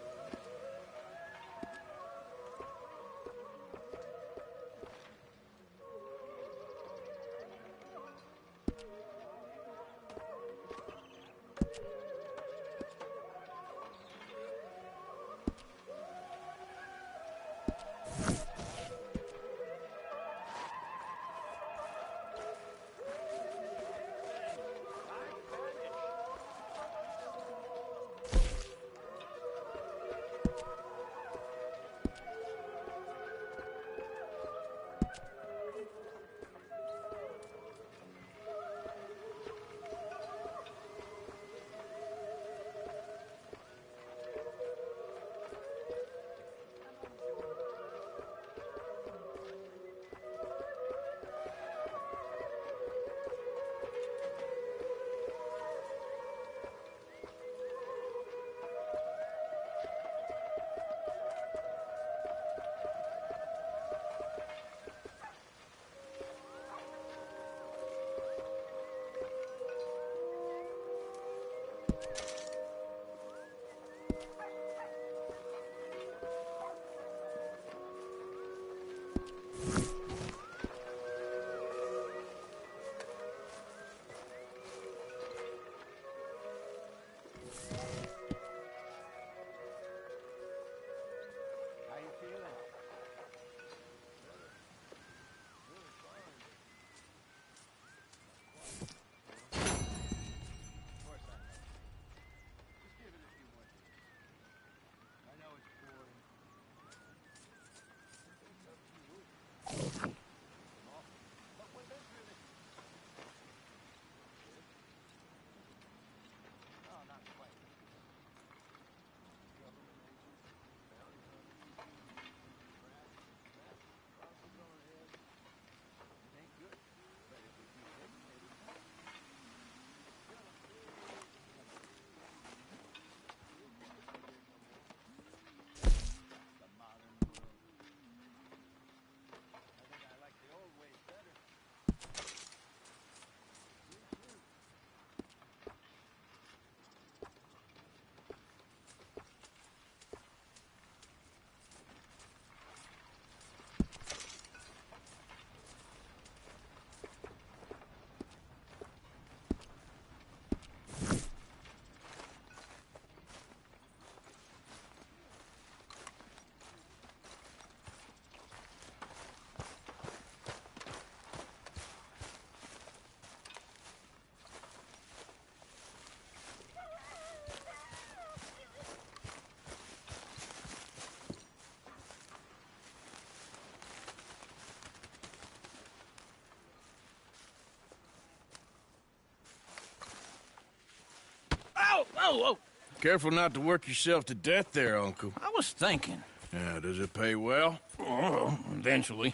Whoa! Careful not to work yourself to death there, Uncle. I was thinking. Yeah, does it pay well? Oh, eventually.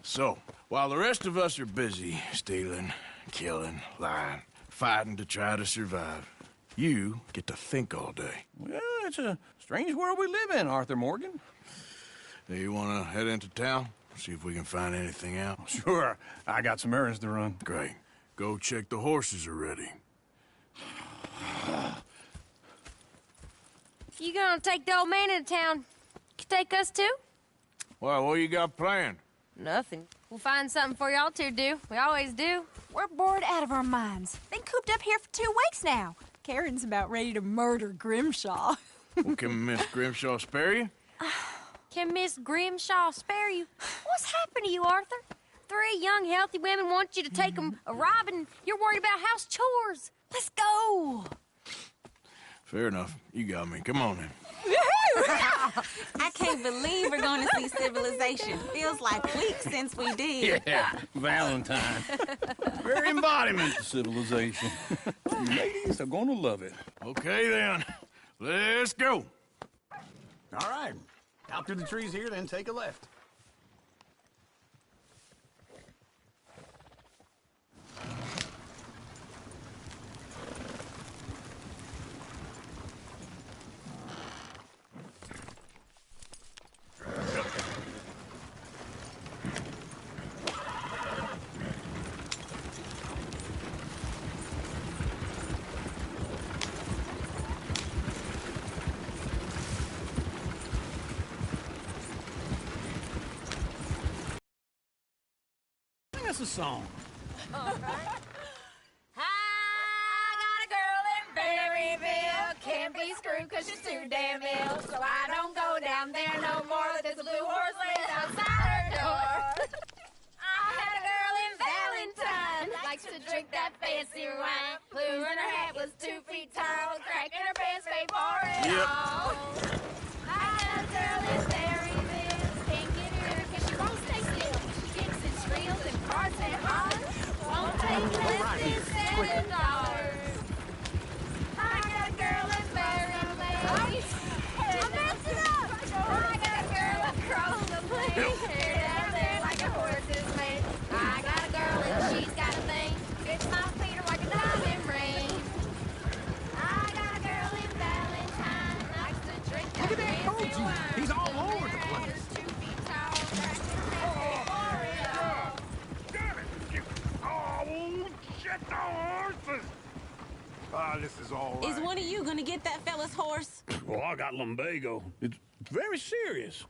So, while the rest of us are busy stealing, killing, lying, fighting to try to survive, you get to think all day. Well, it's a strange world we live in, Arthur Morgan. Do you want to head into town? See if we can find anything out? Sure. I got some errands to run. Great. Go check the horses are ready. If you gonna take the old man into town, you take us too? Well, what you got planned? Nothing. We'll find something for y'all to do. We always do. We're bored out of our minds. Been cooped up here for 2 weeks now. Karen's about ready to murder Grimshaw. Well, can Miss Grimshaw spare you? Can Miss Grimshaw spare you? What's happened to you, Arthur? 3 young, healthy women want you to take them a robbing. You're worried about house chores. Let's go. Fair enough. You got me. Come on then. I can't believe we're going to see civilization. Feels like weeks since we did. Yeah, Valentine. Very embodiment of civilization. You ladies are gonna love it. Okay then. Let's go. All right. Out through the trees here, then take a left. us a song. All right. I got a girl in Berryville, can't be screwed 'cause she's too damn ill, so I don't go down there no more. There's a blue horse laid outside her door. I had a girl in Valentine, likes to drink that fancy wine, blew in her hat was 2 feet tall, cracking her pants, paid for it all. I had a girl in Berryville, can't get her 'cause she won't stay still. She kicks and squeals and farts and hollers, won't take less than $7. I got a girl in Berryville. I'm messing up. I got a girl across the plains, hair down there like a horse's mane. I got a girl and she's got a thing, fits my feet are like a diamond ring. I got a girl in Valentine, likes to drink that fancy wine. He's all over the place. 2 feet tall, cracking her pants, for it all. Oh, shit, the horses! Ah, this is all right. Is one of you gonna get that fella's horse? Well, I got lumbago. It's very serious.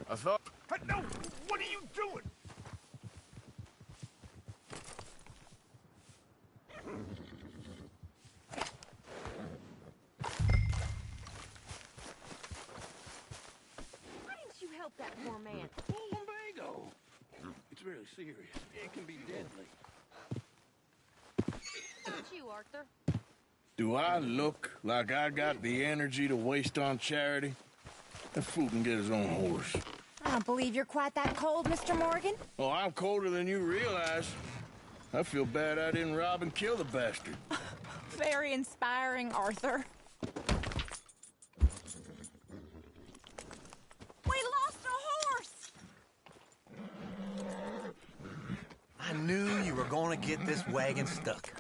I thought... No, what are you doing? Why didn't you help that poor man? Oh, lumbago. It's really serious. It can be deadly. Not you, Arthur. Do I look like I got the energy to waste on charity? That fool can get his own horse. I don't believe you're quite that cold, Mr. Morgan. Oh, I'm colder than you realize. I feel bad I didn't rob and kill the bastard. Very inspiring, Arthur. We lost a horse! I knew you were going to get this wagon stuck.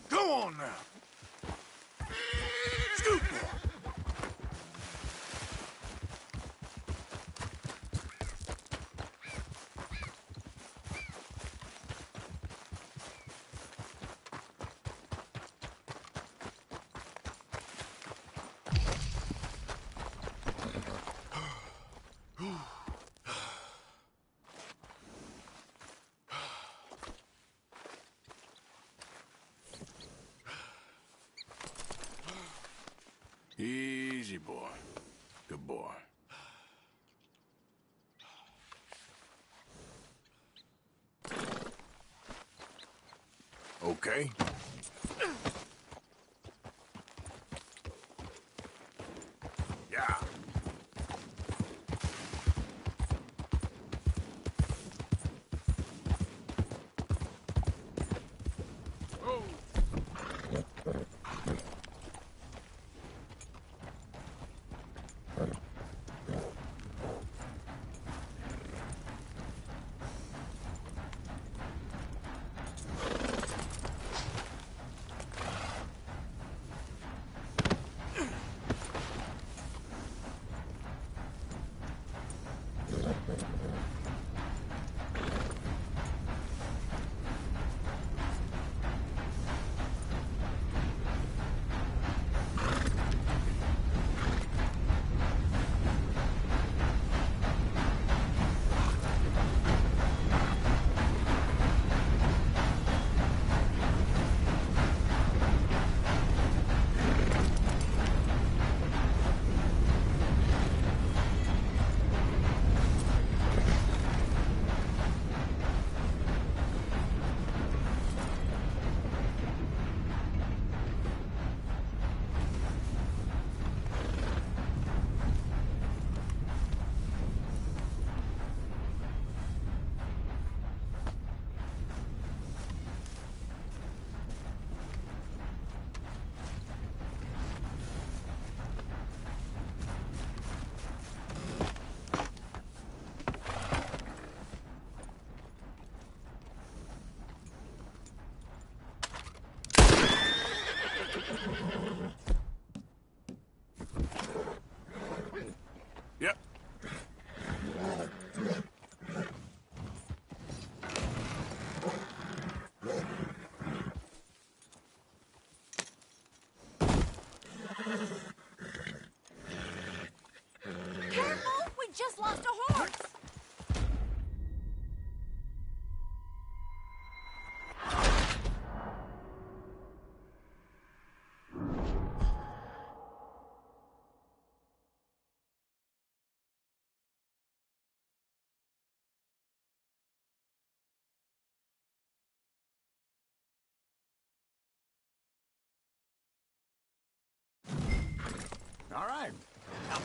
Go on now. Scoot there. Easy, boy. Good boy. Okay. Yeah. Oh.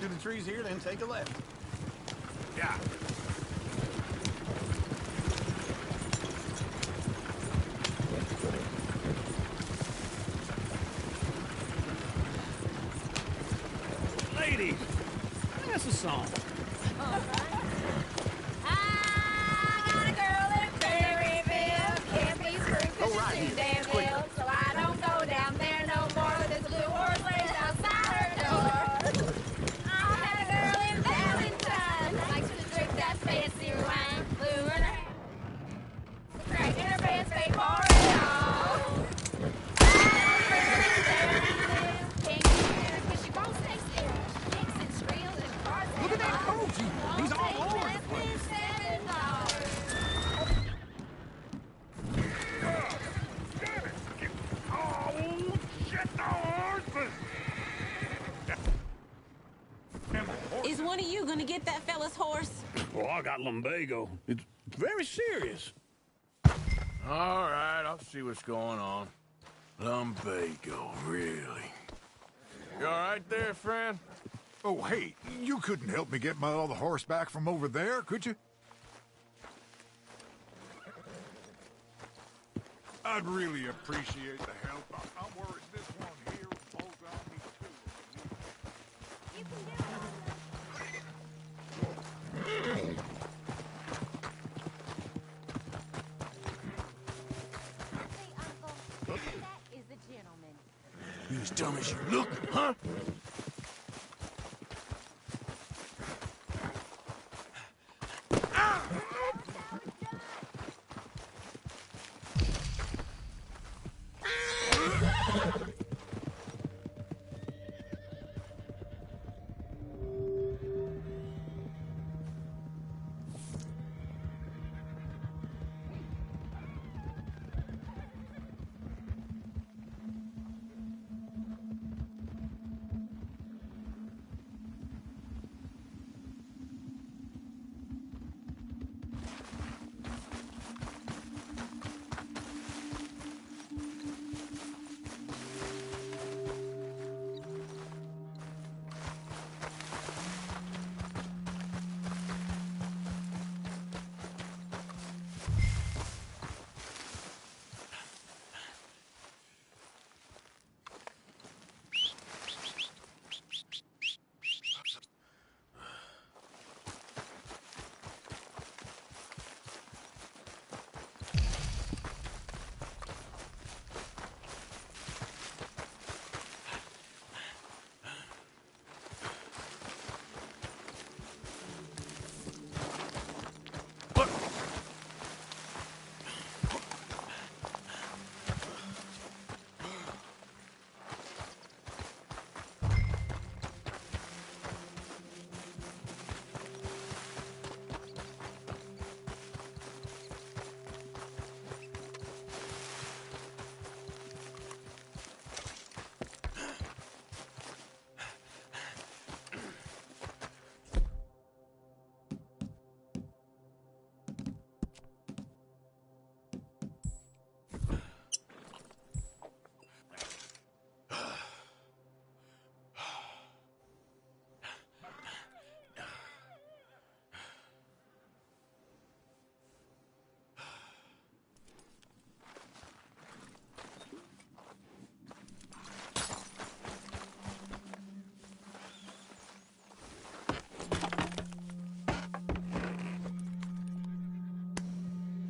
through the trees here, then take a left. Yeah. Ladies, that's a song. I got a girl in Berryville, can't be screwed 'cause she's too damn ill. So I don't go down there no more. There's a blue horse laid outside her door. I had a girl in Valentine, likes to drink that fancy wine. Blue in her hair, crack in her pants, fake for it all. Look at that coach. He's all over the place. Oh, shit, the horses! Is one of you gonna get that fella's horse? Well, I got lumbago. It's very serious. All right, I'll see what's going on. Lumbago, really? You all right there, friend? Oh, hey, you couldn't help me get my other horse back from over there, could you? I'd really appreciate the help. I'm worried this one here falls on me, too. You can do Hey, Uncle, that is the gentleman. You as dumb as you look, huh?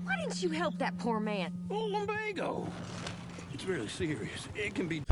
Why didn't you help that poor man? Oh, lumbago. It's really serious. It can be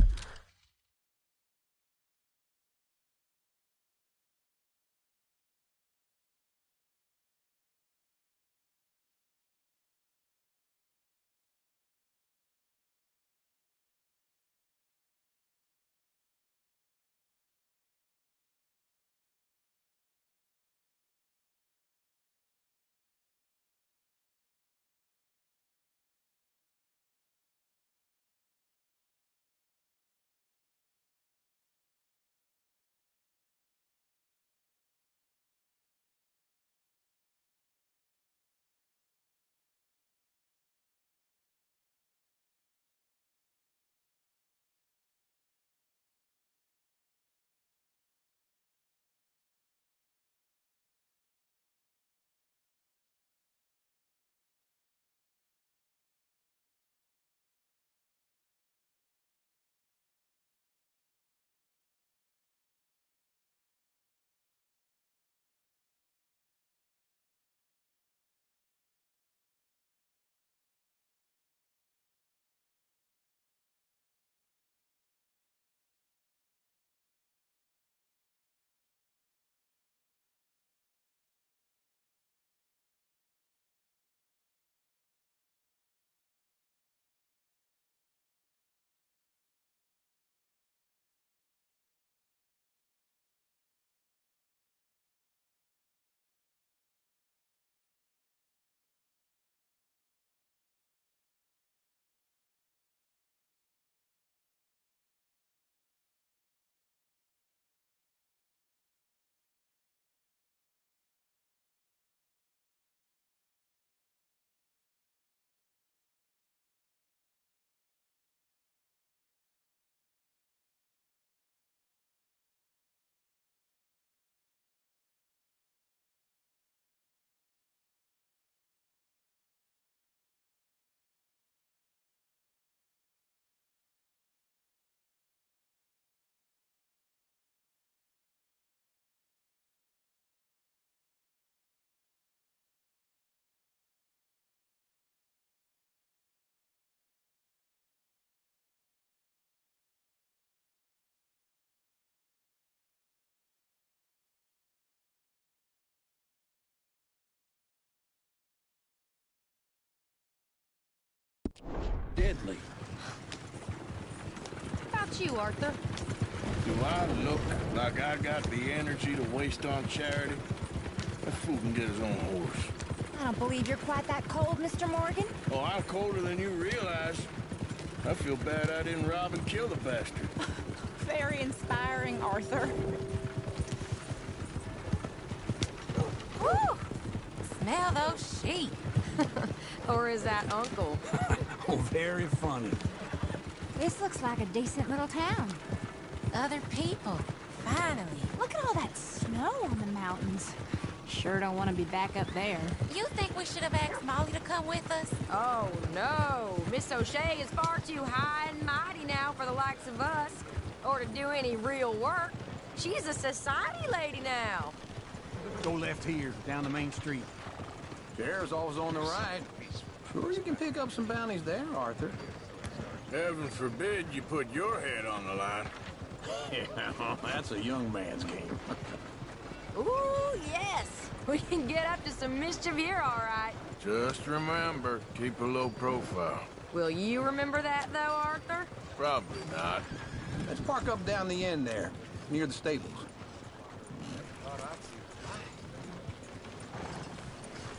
deadly. How about you, Arthur? Do I look like I got the energy to waste on charity? That fool can get his own horse. I don't believe you're quite that cold, Mr. Morgan. Oh, I'm colder than you realize. I feel bad I didn't rob and kill the bastard. Very inspiring, Arthur. Woo! Smell those sheep. Or is that Uncle? Oh, very funny. This looks like a decent little town. Other people. Finally. Look at all that snow on the mountains. Sure don't want to be back up there. You think we should have asked Molly to come with us? Oh, no. Miss O'Shea is far too high and mighty now for the likes of us, or to do any real work. She's a society lady now. Go left here, down the main street. Chair's always on the right. Sure you can pick up some bounties there, Arthur. Heaven forbid you put your head on the line. Yeah, that's a young man's game. Ooh, yes. We can get up to some mischief here, all right. Just remember, keep a low profile. Will you remember that, though, Arthur? Probably not. Let's park up down the end there, near the stables.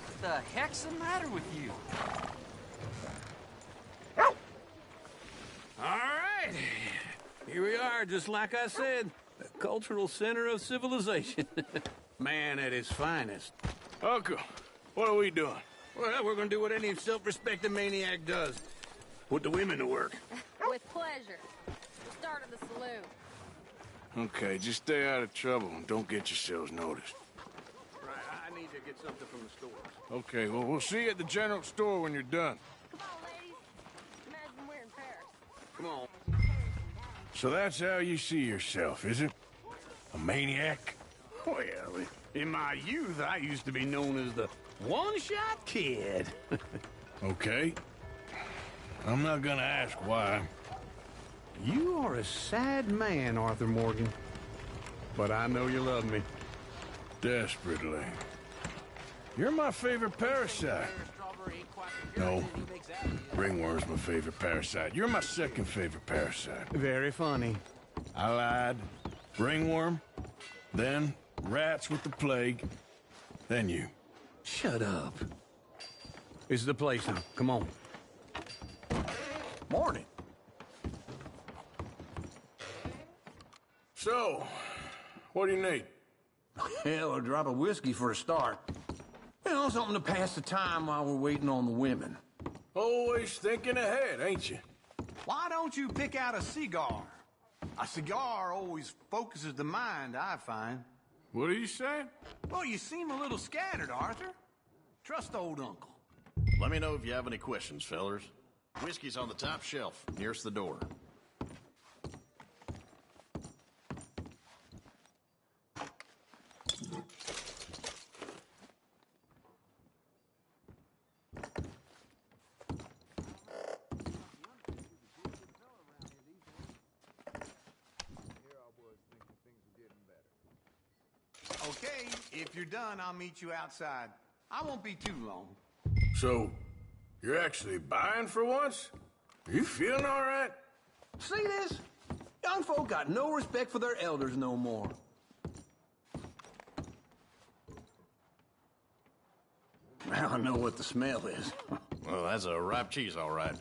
What the heck's the matter with you? All right. Here we are, just like I said. The cultural center of civilization. Man at his finest. Uncle, what are we doing? Well, we're gonna do what any self-respecting maniac does. Put the women to work. With pleasure. The start of the saloon. Okay, just stay out of trouble and don't get yourselves noticed. Right, I need to get something from the stores. Okay, well, we'll see you at the general store when you're done. Come on, ladies. Imagine we're in Paris. Come on. So that's how you see yourself, is it? A maniac? Well, in my youth, I used to be known as the one-shot kid. Okay. I'm not gonna ask why. You are a sad man, Arthur Morgan. But I know you love me. Desperately. You're my favorite parasite. No, ringworm's my favorite parasite. You're my second favorite parasite. Very funny. I lied. Ringworm, then rats with the plague, then you. Shut up. This is the place now. Come on. Morning. So, what do you need? Hell, a drop of whiskey for a start. You know, something to pass the time while we're waiting on the women. Always thinking ahead, ain't you? Why don't you pick out a cigar? A cigar always focuses the mind, I find. What are you saying? Well, you seem a little scattered, Arthur. Trust old Uncle. Let me know if you have any questions, fellers. Whiskey's on the top shelf, nearest the door. Okay, if you're done, I'll meet you outside. I won't be too long. So, you're actually buying for once? Are you feeling all right? See this? Young folk got no respect for their elders no more. Now I know what the smell is. Well, that's a ripe cheese, all right.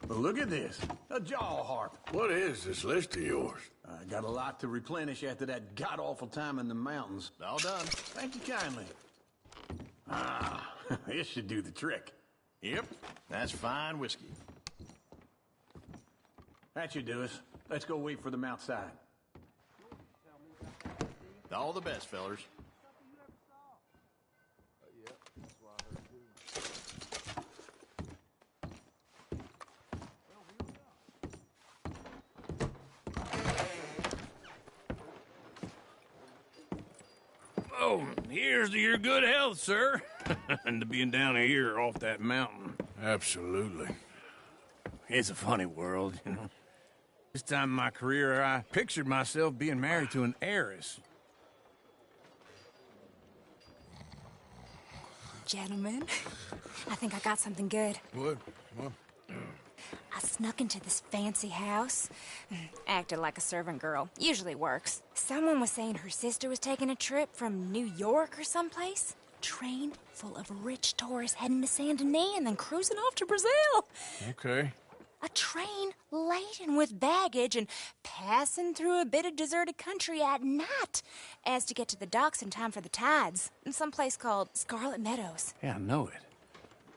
But look at this, a jaw harp. What is this list of yours? I got a lot to replenish after that god-awful time in the mountains. All done. Thank you kindly. Ah, this should do the trick. Yep, that's fine whiskey. That should do us. Let's go wait for them outside. All the best, fellers. Oh, here's to your good health, sir. And to being down here off that mountain. Absolutely. It's a funny world, you know. This time in my career, I pictured myself being married to an heiress. Gentlemen, I think I got something good. What? I snuck into this fancy house. Acted like a servant girl. Usually works. Someone was saying her sister was taking a trip from New York or someplace. Train full of rich tourists heading to Saint Denis and then cruising off to Brazil. Okay. A train laden with baggage and passing through a bit of deserted country at night as to get to the docks in time for the tides in some place called Scarlet Meadows. Yeah, I know it.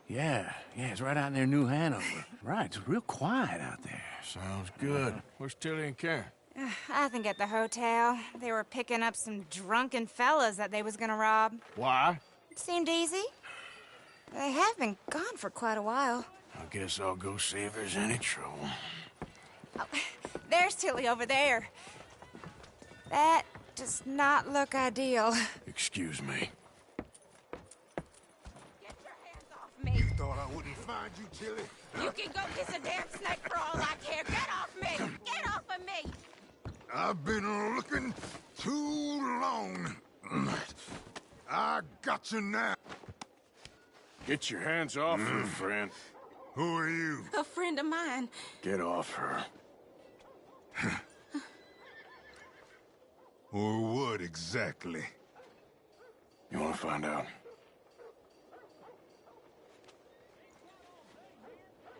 Yeah, it's right out near New Hanover. Right, it's real quiet out there. Sounds good. Where's Tilly and Karen? I think at the hotel. They were picking up some drunken fellas that they was gonna rob. Why? It seemed easy. They have been gone for quite a while. I guess I'll go see if there's any trouble. Oh, there's Tilly over there. That does not look ideal. Excuse me. Get your hands off me. You thought I wouldn't find you, Tilly? You can go kiss a damn snake for all I care. Get off me! Get off of me! I've been looking too long. I got you now. Get your hands off her, friend. Who are you? A friend of mine. Get off her. Or what exactly? You want to find out?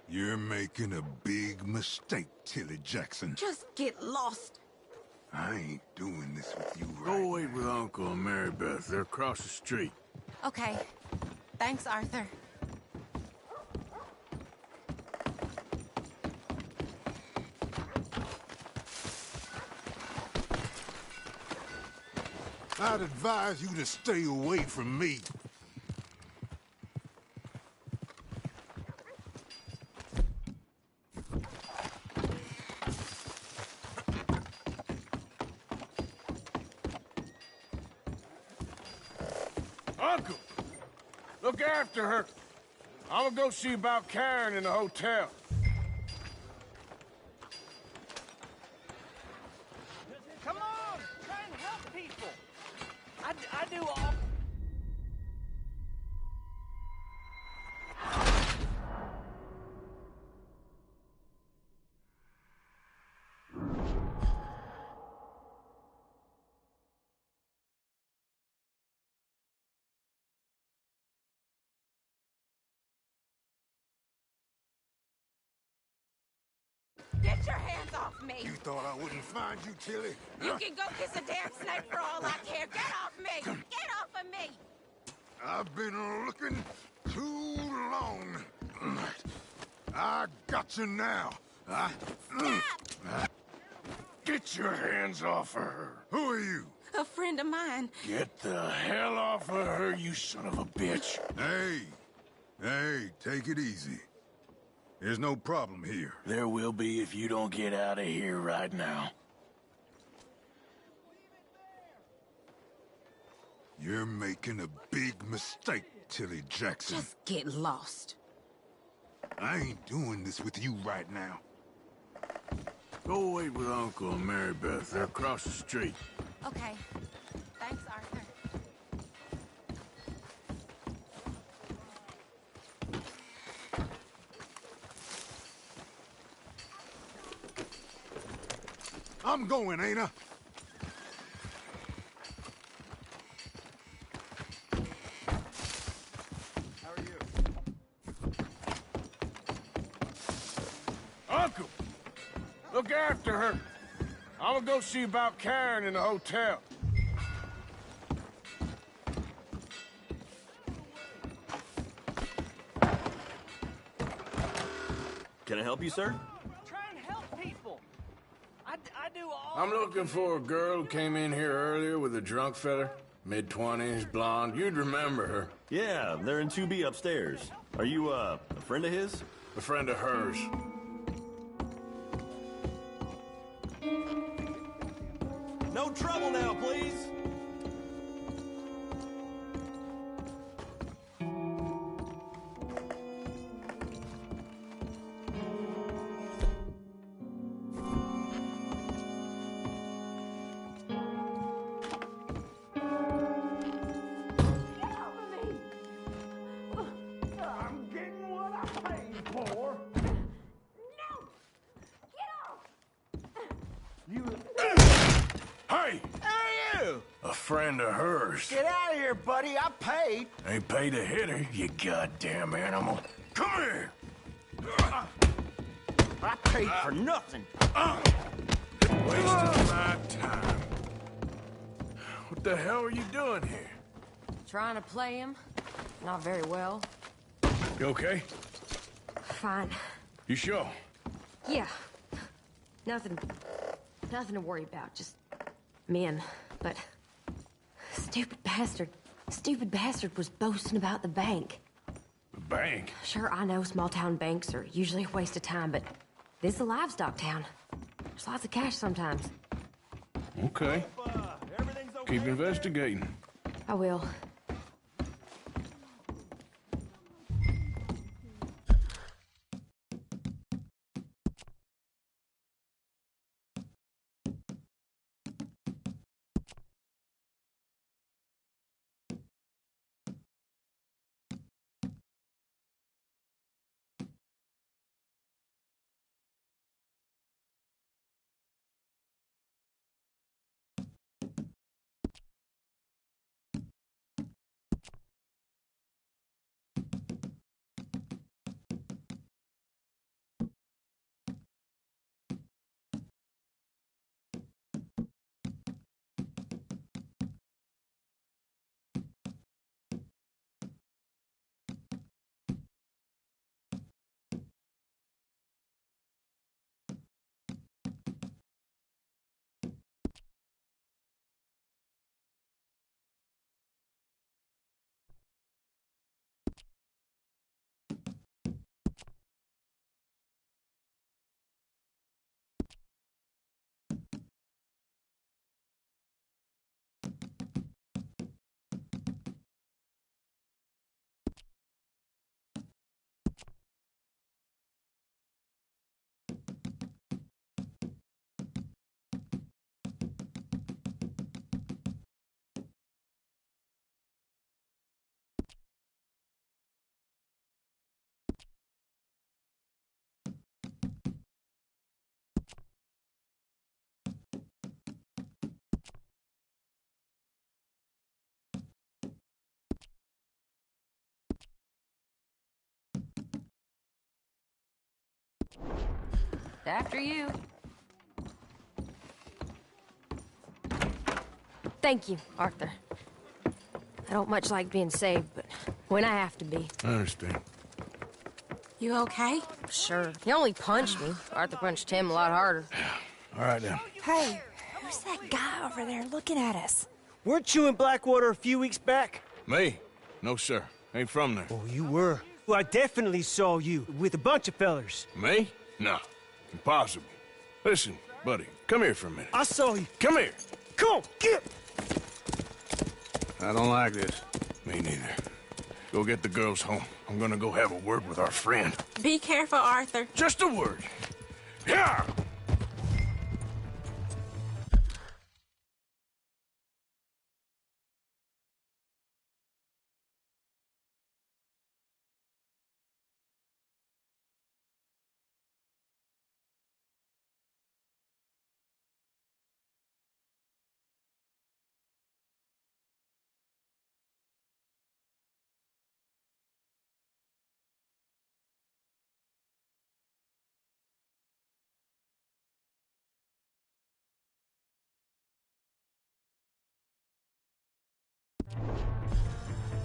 You're making a big mistake, Tilly Jackson. Just get lost. I ain't doing this with you right Go wait with Uncle and Mary Beth. They're across the street. Okay. Thanks, Arthur. I'd advise you to stay away from me. Uncle! Look after her. I'm gonna go see about Karen in the hotel. Come on! Try and help people! I do all... Get your hands off me! You thought I wouldn't find you, Tilly? You can go kiss a damn snake for all I care. Get off me! Get off of me! I've been looking too long. I got you now. Get your hands off of her. Who are you? A friend of mine. Get the hell off of her, you son of a bitch. Hey, take it easy. There's no problem here. There will be if you don't get out of here right now. You're making a big mistake, Tilly Jackson. Just get lost. I ain't doing this with you right now. Go wait with Uncle and Mary Beth. They're across the street. Okay. Thanks, Arthur. I'm going, ain't I? How are you? Uncle! Look after her. I'm gonna go see about Karen in the hotel. Can I help you, sir? Try and help people! I do all... I'm looking for a girl who came in here earlier with a drunk fella. Mid-20s, blonde. You'd remember her. Yeah, they're in 2B upstairs. Are you, a friend of his? A friend of hers. No trouble now, please! you? A friend of hers. Get out of here, buddy. I paid. Ain't paid to hit her, you goddamn animal. Come here! I paid for nothing. Wasting my time. What the hell are you doing here? Trying to play him. Not very well. You okay? Fine. You sure? Yeah. Nothing to worry about. Just men. But stupid bastard was boasting about the bank. The bank? Sure, I know small town banks are usually a waste of time, but this is a livestock town. There's lots of cash sometimes. Okay. Keep investigating. I will. After you. Thank you, Arthur. I don't much like being saved, but when I have to be. I understand. You okay? Sure. He only punched me. Arthur punched him a lot harder. All right, then. Hey, who's that guy over there looking at us? Weren't you in Blackwater a few weeks back? Me? No, sir. Ain't from there. Oh, you were. Well, I definitely saw you with a bunch of fellers. Me? No. Impossible. Listen, buddy, come here for a minute. I saw you. Come here. Come on, get! I don't like this. Me neither. Go get the girls home. I'm gonna go have a word with our friend. Be careful, Arthur. Just a word. Yeah!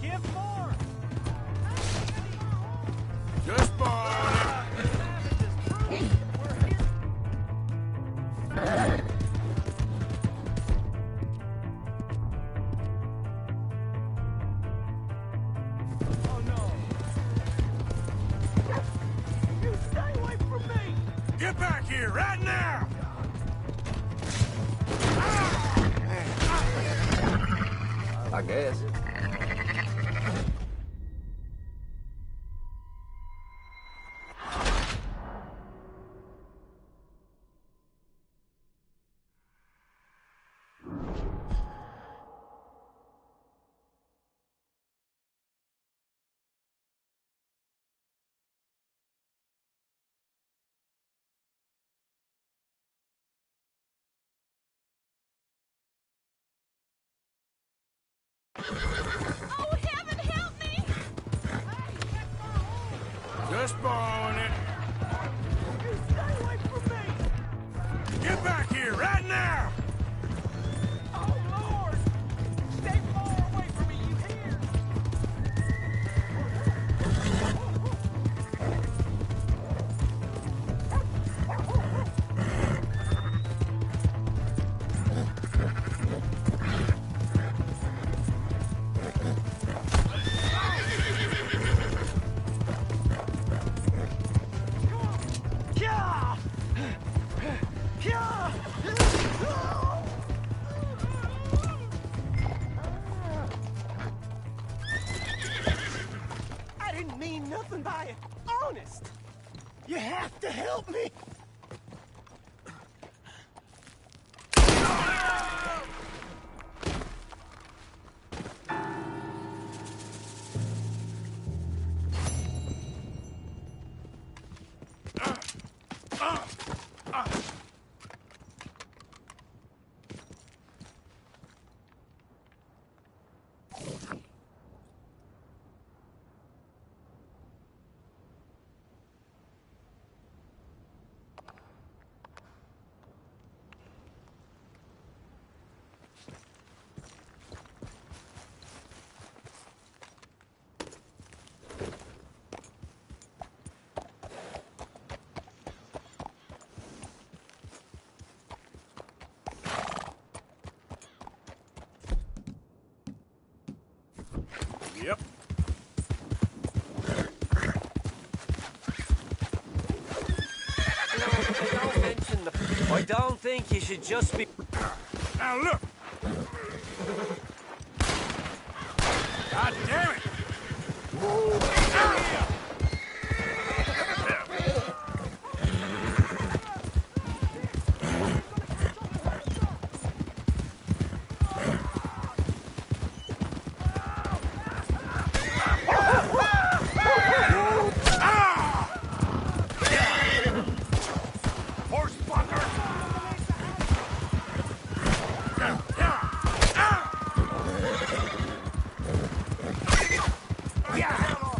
Give more! Just born. Oh, no. You stay away from me! Get back here right now! I guess. Just borrowing it. Stay away from me! Get back here, right now! Oh, Lord! Stay far away from me, you hear? I didn't mean nothing by it. Honest. You have to help me. Yep. Don't mention the... I don't think you should just be... Now look! God damn it! Yeah!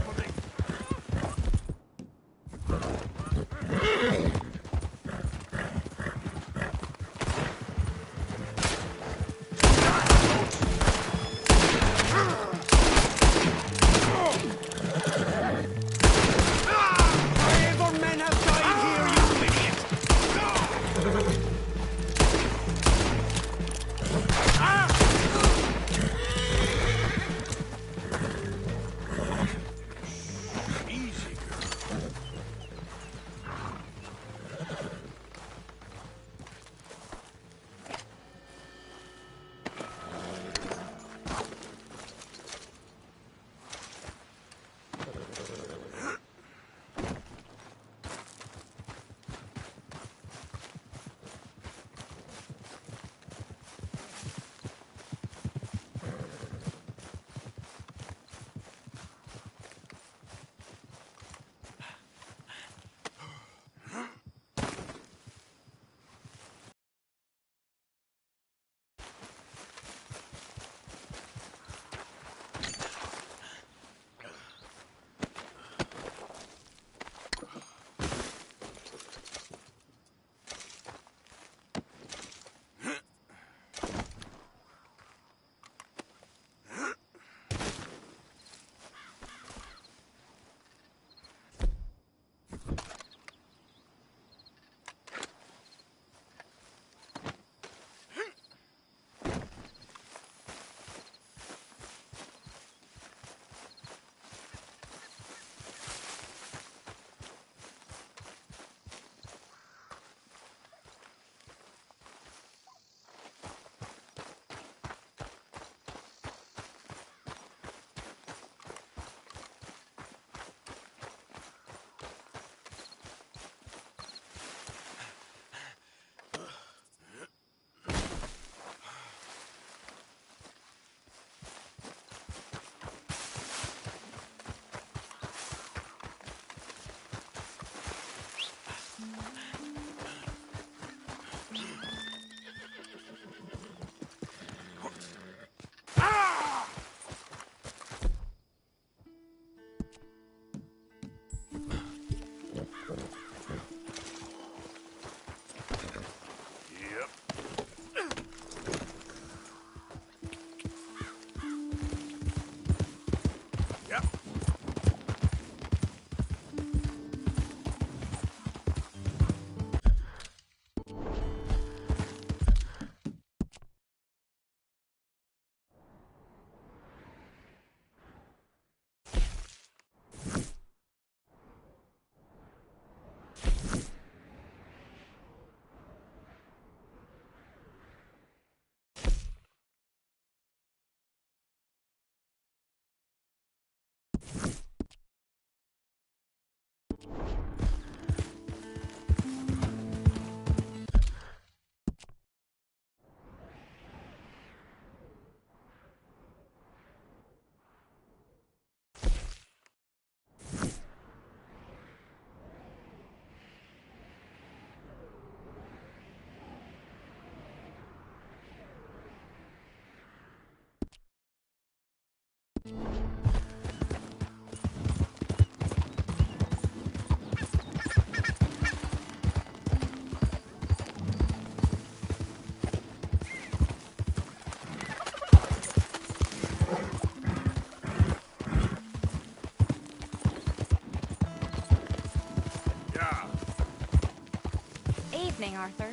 Evening, Arthur.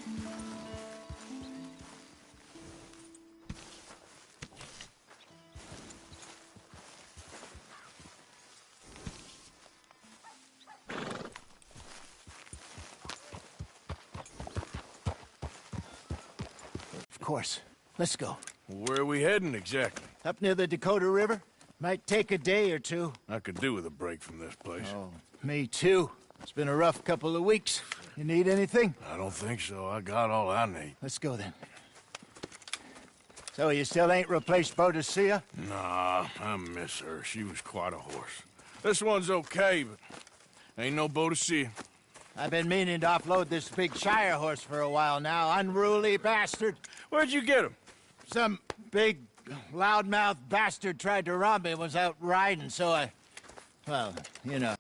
Of course. Let's go. Where are we heading exactly? Up near the Dakota River. Might take a day or two. I could do with a break from this place. Oh, me too. It's been a rough couple of weeks. You need anything? I don't think so. I got all I need. Let's go then. So you still ain't replaced Boadicea? Nah, I miss her. She was quite a horse. This one's okay, but ain't no Boadicea. I've been meaning to offload this big Shire horse for a while now. Unruly bastard. Where'd you get him? Some big, loudmouth bastard tried to rob me and was out riding, so I... Well, you know.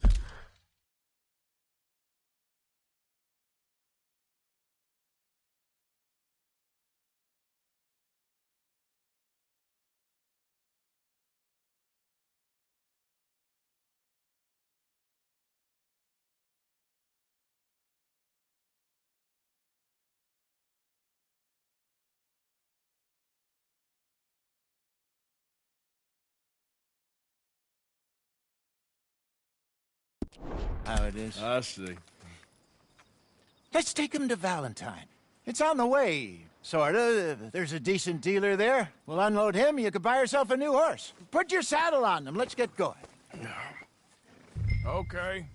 How it is. I see. Let's take him to Valentine. It's on the way, sorta. There's a decent dealer there. We'll unload him, you could buy yourself a new horse. Put your saddle on him, let's get going. Okay.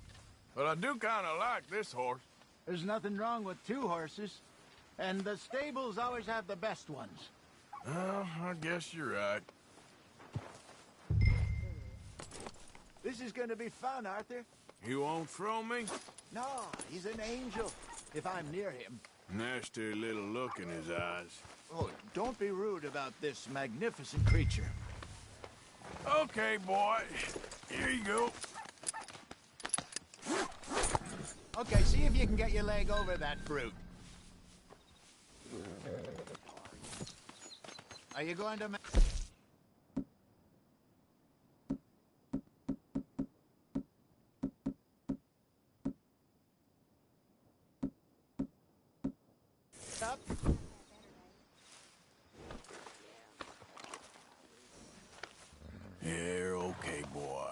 But I do kind of like this horse. There's nothing wrong with two horses. And the stables always have the best ones. Well, I guess you're right. This is gonna be fun, Arthur. You won't throw me? No, he's an angel, if I'm near him. Nasty little look in his eyes. Oh, don't be rude about this magnificent creature. Okay, boy. Here you go. Okay, see if you can get your leg over that brute. Are you going to... Up. You're okay, boy.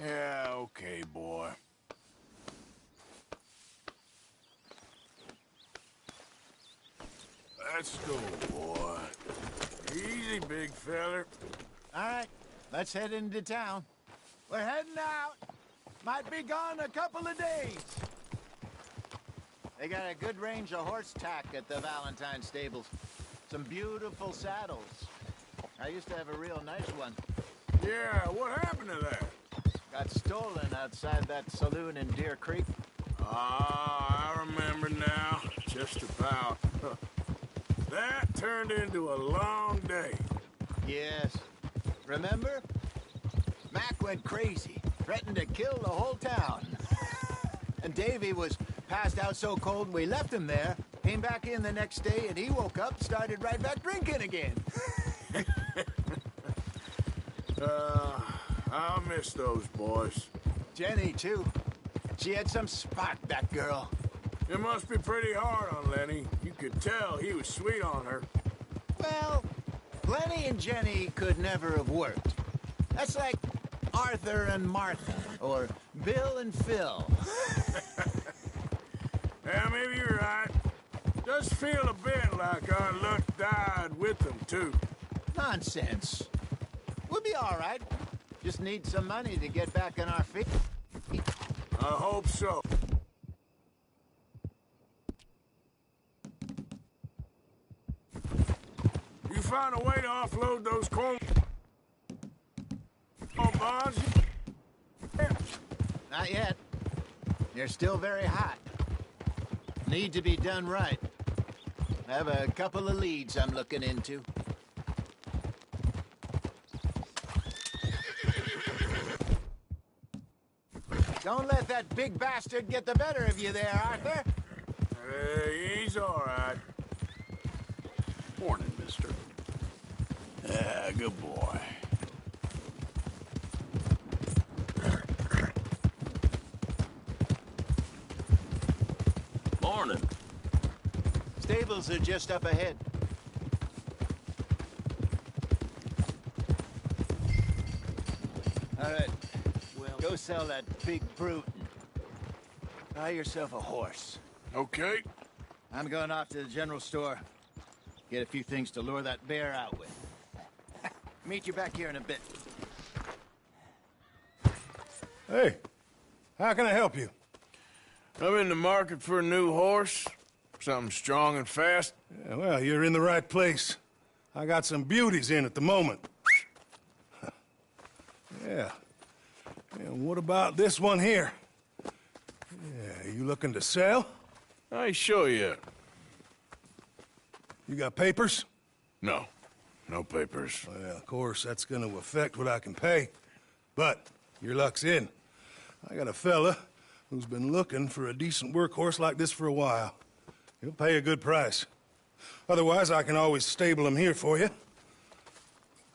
Yeah, okay, boy. Let's go, boy. Easy, big feller. All right, let's head into town. We're heading out. Might be gone a couple of days. They got a good range of horse tack at the Valentine stables. Some beautiful saddles. I used to have a real nice one. Yeah, what happened to that? Got stolen outside that saloon in Deer Creek. Ah, I remember now. Just about. That turned into a long day. Yes. Remember? Mac went crazy. Threatened to kill the whole town. And Davy was passed out so cold we left him there. Came back in the next day and he woke up, started right back drinking again. I'll miss those boys. Jenny, too. She had some spot, that girl. It must be pretty hard on Lenny. You could tell he was sweet on her. Well, Lenny and Jenny could never have worked. That's like Arthur and Martha, or Bill and Phil. Yeah, maybe you're right. Does feel a bit like our luck died with them, too. Nonsense. We'll be all right. Just need some money to get back on our feet. I hope so. You find a way to offload those corn bonds? Not yet. They're still very hot. Need to be done right. I have a couple of leads I'm looking into. Don't let that big bastard get the better of you there, Arthur. He's all right. Morning, mister. Yeah, good boy. Morning. Stables are just up ahead. All right. Well, go sell that big brute and buy yourself a horse. Okay. I'm going off to the general store. Get a few things to lure that bear out with. Meet you back here in a bit. Hey, how can I help you? I'm in the market for a new horse. Something strong and fast. Yeah, well, you're in the right place. I got some beauties in at the moment. Yeah. And what about this one here? Yeah, you looking to sell? I ain't sure yet. You got papers? No. No papers. Well, of course, that's gonna affect what I can pay. But your luck's in. I got a fella who's been looking for a decent workhorse like this for a while. He'll pay a good price. Otherwise, I can always stable him here for you.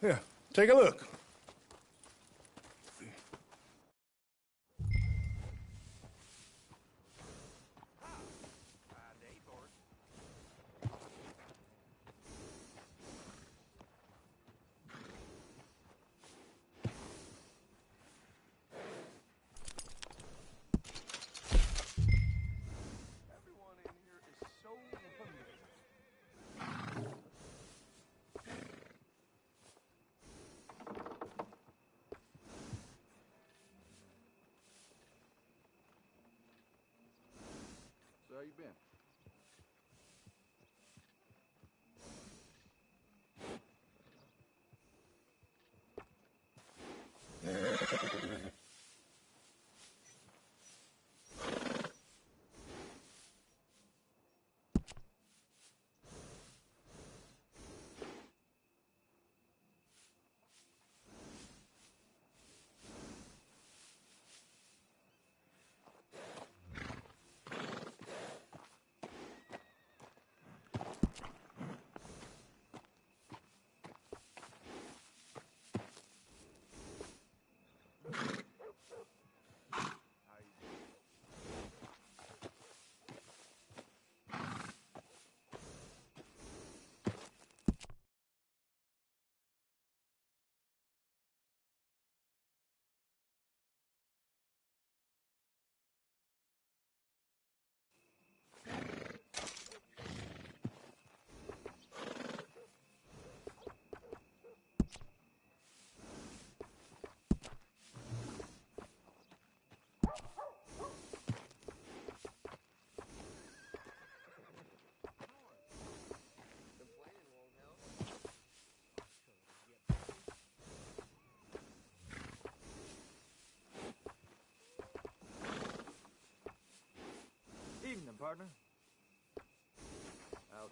Here, take a look. So how you been? Evening, partner. Out.